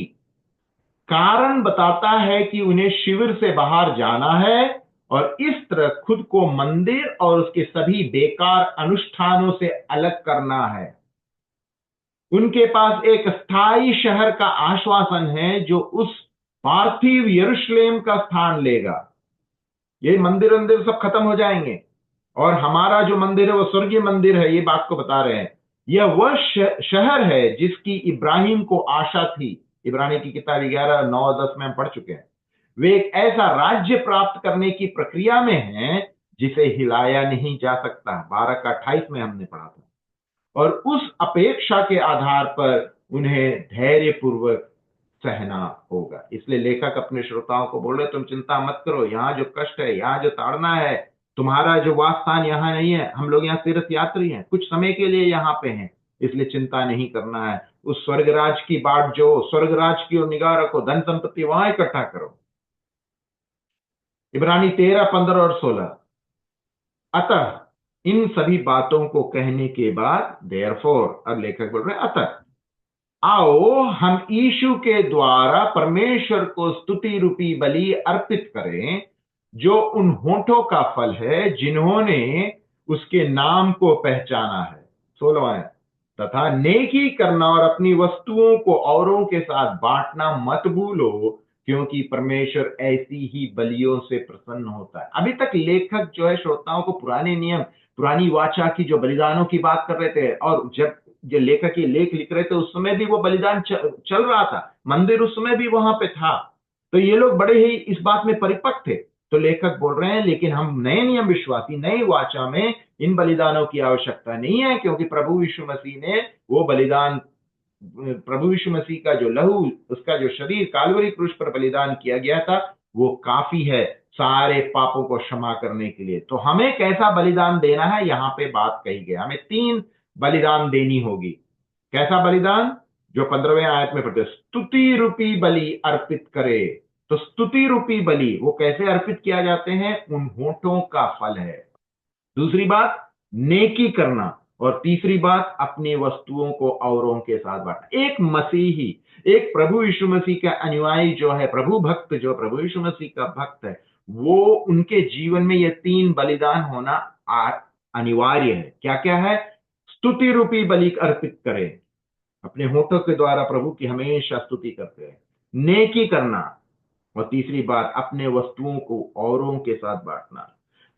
कारण बताता है कि उन्हें शिविर से बाहर जाना है और इस तरह खुद को मंदिर और उसके सभी बेकार अनुष्ठानों से अलग करना है। उनके पास एक स्थायी शहर का आश्वासन है जो उस पार्थिव यरूशलेम का स्थान लेगा। ये मंदिर सब खत्म हो जाएंगे और हमारा जो मंदिर है वो स्वर्गीय मंदिर है। ये बात को बता रहे हैं। यह वह शहर है जिसकी इब्राहिम को आशा थी। इब्रानी की किताब 11, 9 और 10 में हम पढ़ चुके हैं। वे एक ऐसा राज्य प्राप्त करने की प्रक्रिया में हैं जिसे हिलाया नहीं जा सकता। 12 का 28 में हमने पढ़ा था। और उस अपेक्षा के आधार पर उन्हें धैर्यपूर्वक सहना होगा। इसलिए लेखक अपने श्रोताओं को बोल रहे, तुम चिंता मत करो। यहाँ जो कष्ट है, यहाँ जो ताड़ना है, तुम्हारा जो वासस्थान यहाँ नहीं है। हम लोग यहाँ तीर्थ यात्री हैं, कुछ समय के लिए यहाँ पे हैं, इसलिए चिंता नहीं करना है। उस स्वर्गराज की बाट जो, स्वर्गराज की ओर निगाह रखो, धन संपत्ति वहां इकट्ठा करो। इब्रानी 13, 15 और 16। अतः इन सभी बातों को कहने के बाद, देयरफॉर, अब लेखक बोल रहे हैं अतः आओ हम यीशु के द्वारा परमेश्वर को स्तुति रूपी बलि अर्पित करें, जो उन होठों का फल है जिन्होंने उसके नाम को पहचाना है। 16वां, तथा नेकी करना और अपनी वस्तुओं को औरों के साथ बांटना मत भूलो, क्योंकि परमेश्वर ऐसी ही बलियों से प्रसन्न होता है। अभी तक लेखक जो है श्रोताओं को पुराने नियम, पुरानी वाचा की जो बलिदानों की बात कर रहे थे, और जब जो लेखक ये लेख लिख रहे थे उस समय भी वो बलिदान चल रहा था, मंदिर उस समय भी वहां पे था, तो ये लोग बड़े ही इस बात में परिपक्व थे। तो लेखक बोल रहे हैं लेकिन हम नए नियम विश्वासी, नई वाचा में इन बलिदानों की आवश्यकता नहीं है, क्योंकि प्रभु यीशु मसीह ने वो बलिदान, प्रभु यीशु मसीह का जो लहू, उसका जो शरीर कालवरी क्रूस पर बलिदान किया गया था, वो काफी है सारे पापों को क्षमा करने के लिए। तो हमें कैसा बलिदान देना है, यहां पे बात कही गई। हमें 3 बलिदान देनी होगी। कैसा बलिदान? जो 15वें आयत में पढ़ते, स्तुति रूपी बलि अर्पित करे। तो स्तुति रूपी बलि वो कैसे अर्पित किया जाते हैं? उन होठों का फल है। दूसरी बात, नेकी करना, और तीसरी बात, अपनी वस्तुओं को औरों के साथ बांटना। एक मसीही, एक प्रभु यीशु मसीह का अनुयायी जो है, प्रभु भक्त, जो प्रभु यीशु मसीह का भक्त है, वो उनके जीवन में ये 3 बलिदान होना अनिवार्य है। क्या क्या है? स्तुति रूपी बलि अर्पित करें, अपने होठों के द्वारा प्रभु की हमेशा स्तुति करते हैं। नेकी करना, और तीसरी बात, अपने वस्तुओं को औरों के साथ बांटना।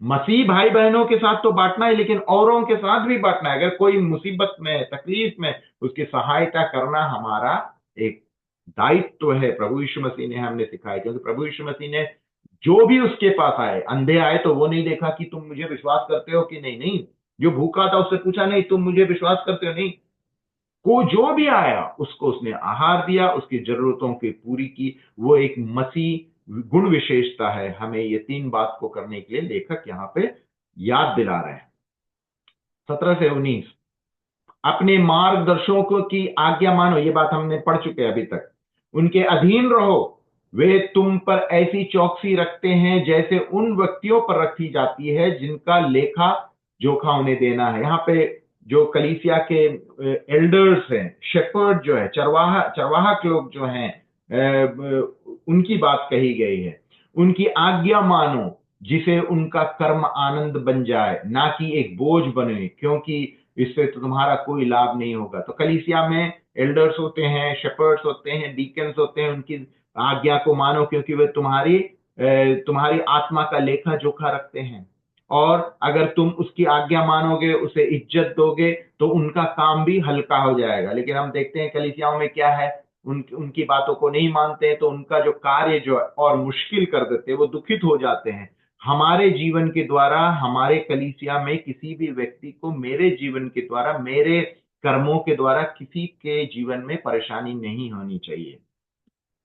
मसीह भाई बहनों के साथ तो बांटना है, लेकिन औरों के साथ भी बांटना है। अगर कोई मुसीबत में, तकलीफ में, उसकी सहायता करना हमारा एक दायित्व है। प्रभु यीशु मसीह ने हमने सिखाया, क्योंकि प्रभु यीशु मसीह ने जो भी उसके पास आए, अंधे आए तो वो नहीं देखा कि तुम मुझे विश्वास करते हो कि नहीं, नहीं। जो भूखा था उससे पूछा नहीं तुम मुझे विश्वास करते हो, नहीं। को जो भी आया उसको उसने आहार दिया, उसकी जरूरतों की पूरी की। वो एक मसीह गुण विशेषता है। हमें ये 3 बात को करने के लिए लेखक यहां पे याद दिला रहे हैं। 17 से 19, अपने मार्गदर्शकों की आज्ञा मानो। ये बात हमने पढ़ चुके हैं अभी तक। उनके अधीन रहो, वे तुम पर ऐसी चौकसी रखते हैं जैसे उन व्यक्तियों पर रखी जाती है जिनका लेखा जोखा उन्हें देना है। यहाँ पे जो कलीसिया के एल्डर्स हैं, शेपर्ड जो है, चरवाहक लोग जो हैं, उनकी बात कही गई है। उनकी आज्ञा मानो जिसे उनका कर्म आनंद बन जाए, ना कि एक बोझ बने, क्योंकि इससे तो तुम्हारा कोई लाभ नहीं होगा। तो कलीसिया में एल्डर्स होते हैं, शेपर्ड्स होते हैं, डीकन्स होते हैं। उनकी आज्ञा को मानो, क्योंकि वे तुम्हारी आत्मा का लेखा जोखा रखते हैं। और अगर तुम उसकी आज्ञा मानोगे, उसे इज्जत दोगे, तो उनका काम भी हल्का हो जाएगा। लेकिन हम देखते हैं कलीसियाओं में क्या है, उनकी बातों को नहीं मानते हैं, तो उनका जो कार्य जो है और मुश्किल कर देते हैं, वो दुखित हो जाते हैं। हमारे जीवन के द्वारा, हमारे कलीसिया में किसी भी व्यक्ति को मेरे जीवन के द्वारा, मेरे कर्मों के द्वारा किसी के जीवन में परेशानी नहीं होनी चाहिए।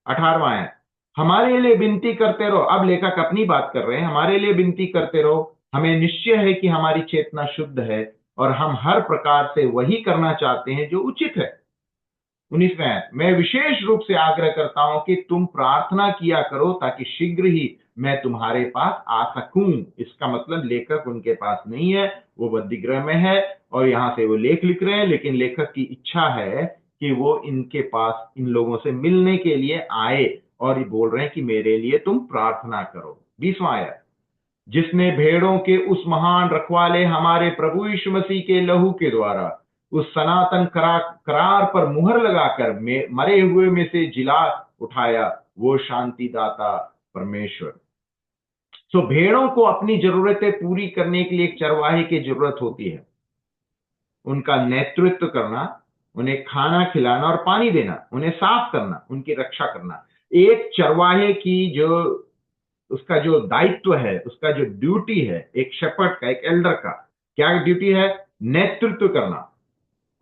18वां है, हमारे लिए विनती करते रहो। अब लेखक अपनी बात कर रहे हैं। हमारे लिए विनती करते रहो। हमें निश्चय है कि हमारी चेतना शुद्ध है और हम हर प्रकार से वही करना चाहते हैं जो उचित है। 19वें, मैं विशेष रूप से आग्रह करता हूं कि तुम प्रार्थना किया करो ताकि शीघ्र ही मैं तुम्हारे पास आ सकूं। इसका मतलब लेखक उनके पास नहीं है, वो बद्दीगृह में है, और यहां से वो लेख लिख रहे हैं। लेकिन लेखक की इच्छा है कि वो इनके पास, इन लोगों से मिलने के लिए आए, और ये बोल रहे हैं कि मेरे लिए तुम प्रार्थना करो। 20वां आयत, जिसने भेड़ों के उस महान रखवाले हमारे प्रभु यीशु मसीह के लहू के द्वारा उस सनातन करार पर मुहर लगाकर मरे हुए में से जिला उठाया, वो शांति दाता परमेश्वर। सो भेड़ों को अपनी जरूरतें पूरी करने के लिए एक चरवाहे की जरूरत होती है। उनका नेतृत्व करना, उन्हें खाना खिलाना और पानी देना, उन्हें साफ करना, उनकी रक्षा करना। एक चरवाहे की जो उसका जो दायित्व है, उसका जो ड्यूटी है, एक शेपर्ड का, एक एल्डर का क्या ड्यूटी है? नेतृत्व करना।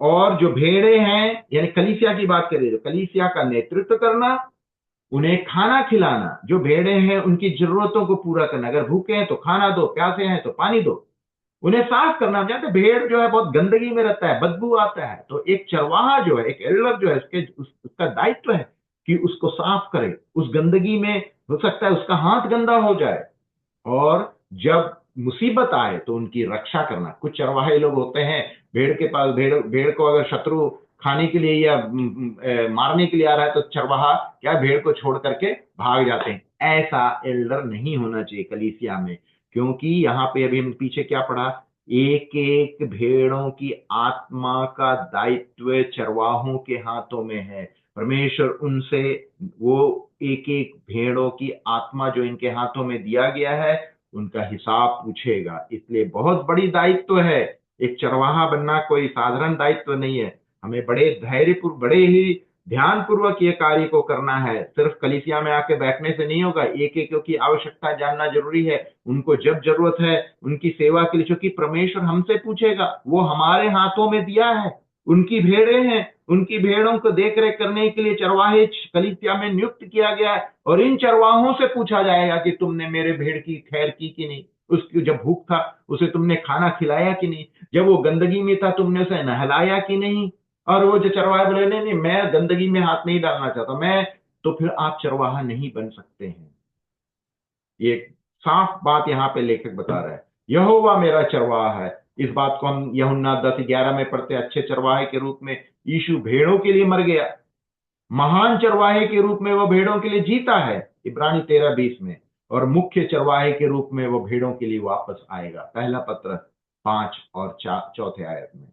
और जो भेड़े हैं, यानी कलीसिया की बात करें, तो कलीसिया का नेतृत्व करना, उन्हें खाना खिलाना। जो भेड़े हैं उनकी जरूरतों को पूरा करना, अगर भूखे हैं तो खाना दो, प्यासे हैं तो पानी दो। उन्हें साफ करना। हम जानते हैं भेड़ जो है बहुत गंदगी में रहता है, बदबू आता है, तो एक चरवाहा जो है, एक एल्डर जो है, उसका दायित्व है कि उसको साफ करे। उस गंदगी में हो सकता है उसका हाथ गंदा हो जाए, और जब मुसीबत आए तो उनकी रक्षा करना। कुछ चरवाहे लोग होते हैं, भेड़ के पास, भेड़ भेड़ को अगर शत्रु खाने के लिए या मारने के लिए आ रहा है, तो चरवाहा क्या भेड़ को छोड़ करके भाग जाते हैं। ऐसा एल्डर नहीं होना चाहिए कलीसिया में, क्योंकि यहाँ पे अभी हम पीछे क्या पढ़ा, एक एक भेड़ों की आत्मा का दायित्व चरवाहों के हाथों में है। परमेश्वर उनसे वो एक एक भेड़ों की आत्मा जो इनके हाथों में दिया गया है, उनका हिसाब पूछेगा। इसलिए बहुत बड़ी दायित्व है। एक चरवाहा बनना कोई साधारण दायित्व नहीं है। हमें बड़े धैर्यपूर्वक, बड़े ही ध्यान पूर्वक ये कार्य को करना है। सिर्फ कलीसिया में आके बैठने से नहीं होगा, एक एक की आवश्यकता जानना जरूरी है। उनको जब जरूरत है उनकी सेवा के लिए, क्योंकि परमेश्वर हमसे पूछेगा, वो हमारे हाथों में दिया है, उनकी भेड़ें हैं, उनकी भेड़ों को देख रेख करने के लिए चरवाहे कलीसिया में नियुक्त किया गया है। और इन चरवाहों से पूछा जाएगा कि तुमने मेरे भेड़ की खैर की कि नहीं, उसकी जब भूख था उसे तुमने खाना खिलाया कि नहीं, जब वो गंदगी में था तुमने उसे नहलाया कि नहीं। और वो जो चरवाहे बोले नहीं नहीं, मैं गंदगी में हाथ नहीं डालना चाहता मैं, तो फिर आप चरवाहा नहीं बन सकते हैं। ये साफ बात यहाँ पे लेखक बता रहा है, यहोवा मेरा चरवाहा है। इस बात को हम यूहन्ना 10:11 में पढ़ते हैं। अच्छे चरवाहे के रूप में यीशु भेड़ों के लिए मर गया, महान चरवाहे के रूप में वो भेड़ों के लिए जीता है इब्रानी 13:20 में, और मुख्य चरवाहे के रूप में वो भेड़ों के लिए वापस आएगा पहला पत्र 5 और 4 आयत में।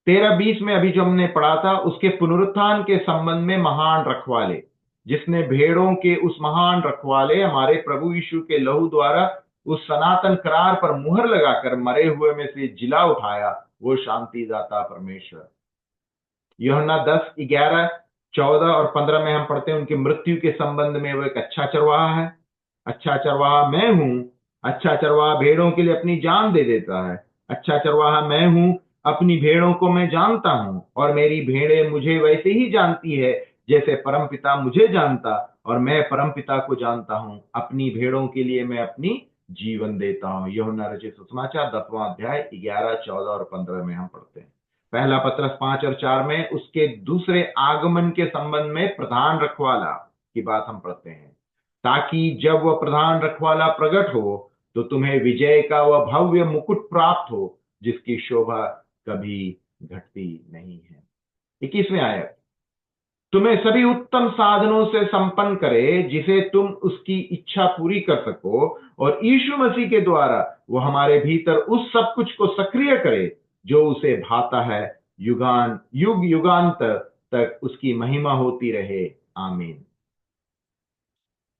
13:20 में अभी जो हमने पढ़ा था, उसके पुनरुत्थान के संबंध में महान रखवाले, जिसने भेड़ों के उस महान रखवाले हमारे प्रभु यीशु के लहू द्वारा उस सनातन करार पर मुहर लगाकर मरे हुए में से जिला उठाया, वो शांति दाता परमेश्वर। यूहन्ना 10:11, 14 और 15 में हम पढ़ते हैं, उनकी मृत्यु के संबंध में वो एक अच्छा चरवाहा है। अच्छा चरवाहा मैं हूं, अच्छा चरवाहा भेड़ों के लिए अपनी जान दे देता है। अच्छा चरवाहा मैं हूं, अपनी भेड़ों को मैं जानता हूं, और मेरी भेड़ें मुझे वैसे ही जानती है जैसे परमपिता मुझे जानता, और मैं परमपिता को जानता हूं। अपनी भेड़ों के लिए मैं अपनी जीवन देता हूं। यूहन्ना रचित सुसमाचार 10वां अध्याय 11, 14 और 15 में हम पढ़ते हैं। पहला पत्रस 5 और 4 में उसके दूसरे आगमन के संबंध में प्रधान रखवाला की बात हम पढ़ते हैं, ताकि जब वह प्रधान रखवाला प्रकट हो तो तुम्हें विजय का वह भव्य मुकुट प्राप्त हो, जिसकी शोभा कभी घटती नहीं है। 21वें आयत, तुम्हें सभी उत्तम साधनों से संपन्न करे, जिसे तुम उसकी इच्छा पूरी कर सको, और यीशु मसीह के द्वारा वो हमारे भीतर उस सब कुछ को सक्रिय करे जो उसे भाता है। युग युगांतर तक उसकी महिमा होती रहे, आमीन।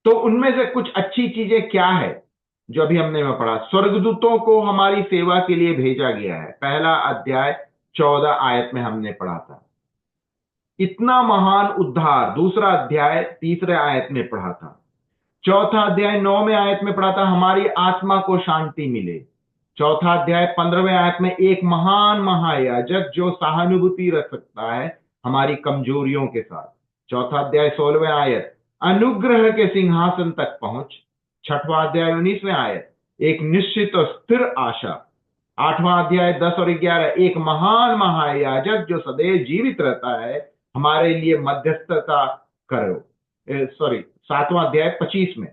तो उनमें से कुछ अच्छी चीजें क्या है जो अभी हमने में पढ़ा? स्वर्गदूतों को हमारी सेवा के लिए भेजा गया है, पहला अध्याय 14 आयत में हमने पढ़ा था। इतना महान उद्धार दूसरा अध्याय 3 आयत में पढ़ा था। चौथा अध्याय 9वें आयत में पढ़ा था, हमारी आत्मा को शांति मिले। चौथा अध्याय 15वें आयत में एक महान महायाजक जो सहानुभूति रख सकता है हमारी कमजोरियों के साथ। चौथा अध्याय 16वें आयत, अनुग्रह के सिंहासन तक पहुंच। छठवां अध्याय 19वें आयत, एक निश्चित और स्थिर आशा। आठवां अध्याय 10 और 11, एक महान महायाजक जो सदैव जीवित रहता है, हमारे लिए मध्यस्थता करो। सॉरी, 7वां अध्याय 25 में।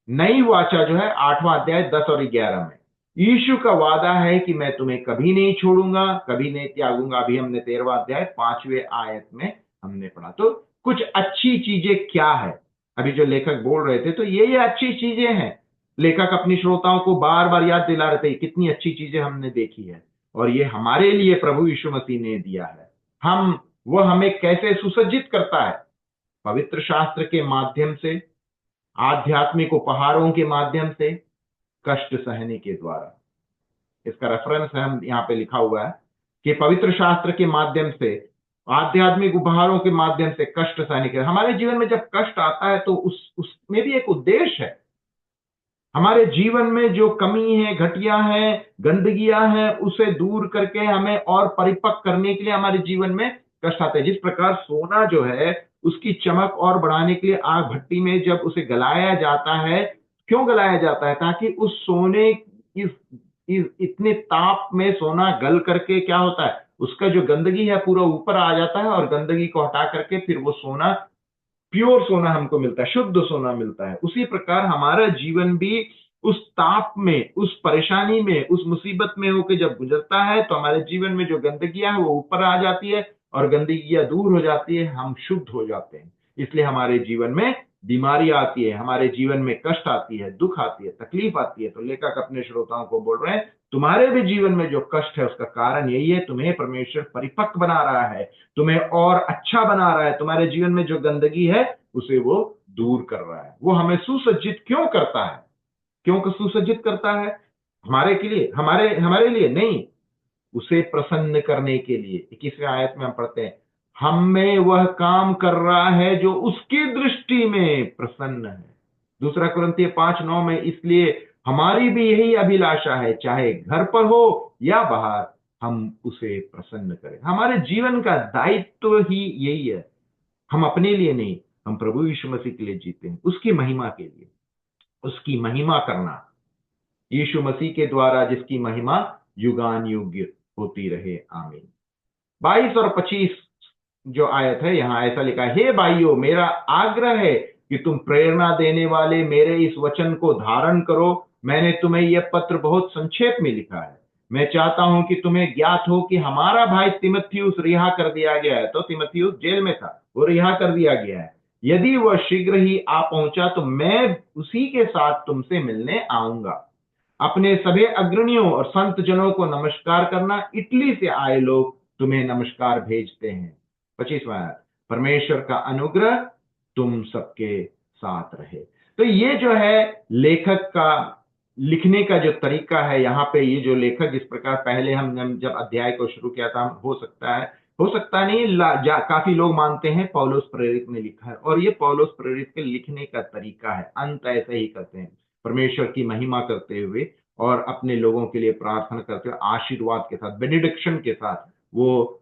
नई वाचा जो है 8वां अध्याय 10 और 11 में। यीशु का वादा है कि मैं तुम्हें कभी नहीं छोड़ूंगा, कभी नहीं त्यागूंगा। अभी हमने 13वां अध्याय 5वें आयत में हमने पढ़ा। तो कुछ अच्छी चीजें क्या है अभी जो लेखक बोल रहे थे, तो ये अच्छी चीजें हैं। लेखक अपनी श्रोताओं को बार बार याद दिला रहे थे कितनी अच्छी चीजें हमने देखी है, और ये हमारे लिए प्रभु यीशु मसीह ने दिया है। वो हमें कैसे सुसज्जित करता है? पवित्र शास्त्र के माध्यम से, आध्यात्मिक उपहारों के माध्यम से, कष्ट सहने के द्वारा। इसका रेफरेंस है, हम यहाँ पे लिखा हुआ है कि पवित्र शास्त्र के माध्यम से, आध्यात्मिक उपहारों के माध्यम से, कष्ट सहने के। हमारे जीवन में जब कष्ट आता है तो उसमें भी एक उद्देश्य है। हमारे जीवन में जो कमी है, घटिया है, गंदगियां हैं, उसे दूर करके हमें और परिपक्व करने के लिए हमारे जीवन में कष्ट आते हैं। जिस प्रकार सोना जो है उसकी चमक और बढ़ाने के लिए आग भट्टी में जब उसे गलाया जाता है, क्यों गलाया जाता है? ताकि उस सोने की इतने ताप में सोना गल करके क्या होता है, उसका जो गंदगी है पूरा ऊपर आ जाता है और गंदगी को हटा करके फिर वो सोना, प्योर सोना हमको मिलता है, शुद्ध सोना मिलता है। उसी प्रकार हमारा जीवन भी उस ताप में, उस परेशानी में, उस मुसीबत में होकर जब गुजरता है तो हमारे जीवन में जो गंदगियां है वो ऊपर आ जाती है और गंदगियां दूर हो जाती है, हम शुद्ध हो जाते हैं। इसलिए हमारे जीवन में बीमारी आती है, हमारे जीवन में कष्ट आती है, दुख आती है, तकलीफ आती है। तो लेखक अपने श्रोताओं को बोल रहे हैं, तुम्हारे भी जीवन में जो कष्ट है उसका कारण यही है, तुम्हें परमेश्वर परिपक्व बना रहा है, तुम्हें और अच्छा बना रहा है। तुम्हारे जीवन में जो गंदगी है उसे वो दूर कर रहा है। वो हमें सुसज्जित क्यों करता है? क्यों सुसज्जित करता है? हमारे के लिए, हमारे हमारे लिए नहीं, उसे प्रसन्न करने के लिए। 21वें आयत में हम पढ़ते हैं, हम में वह काम कर रहा है जो उसकी दृष्टि में प्रसन्न है। दूसरा कुरिन्थियों 5:9 में, इसलिए हमारी भी यही अभिलाषा है, चाहे घर पर हो या बाहर, हम उसे प्रसन्न करें। हमारे जीवन का दायित्व ही यही है। हम अपने लिए नहीं, हम प्रभु यीशु मसीह के लिए जीते हैं, उसकी महिमा के लिए, उसकी महिमा करना, यीशु मसीह के द्वारा जिसकी महिमा युगान युग होती रहे। आमीन। 22 और 25 जो आयत है, यहां ऐसा लिखा है, हे भाइयों, मेरा आग्रह है कि तुम प्रेरणा देने वाले मेरे इस वचन को धारण करो। मैंने तुम्हें यह पत्र बहुत संक्षेप में लिखा है। मैं चाहता हूं कि तुम्हें ज्ञात हो कि हमारा भाई तिमुथियुस रिहा कर दिया गया है। तो तिमुथियुस जेल में था, वो रिहा कर दिया गया है। यदि वह शीघ्र ही आ पहुंचा तो मैं उसी के साथ तुमसे मिलने आऊंगा। अपने सभी अग्रणियों और संत जनों को नमस्कार करना। इटली से आए लोग तुम्हें नमस्कार भेजते हैं। 25वां आयत, परमेश्वर का अनुग्रह तुम सबके साथ रहे। तो ये जो है लेखक का लिखने का जो तरीका है, यहाँ पे ये जो लेखक जिस प्रकार, पहले हम जब अध्याय को शुरू किया था, हो सकता नहीं, काफी लोग मानते हैं पौलुस प्रेरित ने लिखा है, और ये पौलुस प्रेरित के लिखने का तरीका है। अंत ऐसे ही करते हैं, परमेश्वर की महिमा करते हुए और अपने लोगों के लिए प्रार्थना करते हुए आशीर्वाद के साथ, बेनिडिक्शन के साथ वो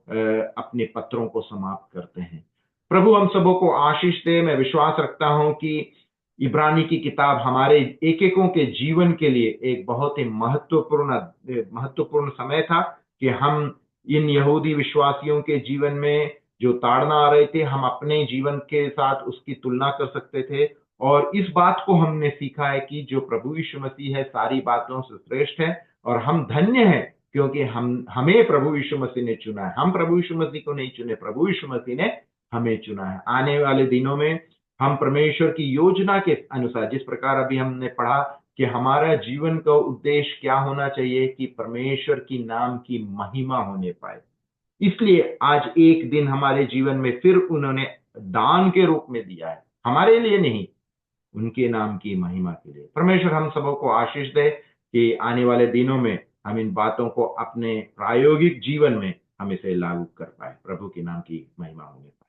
अपने पत्रों को समाप्त करते हैं। प्रभु हम सबों को आशीष दे। मैं विश्वास रखता हूं कि इब्रानी की किताब हमारे एक एकों के जीवन के लिए एक बहुत ही महत्वपूर्ण समय था कि हम इन यहूदी विश्वासियों के जीवन में जो ताड़ना आ रहे थे, हम अपने जीवन के साथ उसकी तुलना कर सकते थे। और इस बात को हमने सीखा है कि जो प्रभु यीशु मसीह है सारी बातों से श्रेष्ठ है, और हम धन्य हैं क्योंकि हमें प्रभु यीशु मसीह ने चुना है। हम प्रभु यीशु मसीह को नहीं चुने, प्रभु यीशु मसीह ने हमें चुना है। आने वाले दिनों में हम परमेश्वर की योजना के अनुसार, जिस प्रकार अभी हमने पढ़ा कि हमारा जीवन का उद्देश्य क्या होना चाहिए, कि परमेश्वर की नाम की महिमा होने पाए। इसलिए आज एक दिन हमारे जीवन में फिर उन्होंने दान के रूप में दिया है, हमारे लिए नहीं, उनके नाम की महिमा के लिए। परमेश्वर हम सबों को आशीष दे कि आने वाले दिनों में हम इन बातों को अपने प्रायोगिक जीवन में हम इसे लागू कर पाए। प्रभु के नाम की महिमा होने पाए।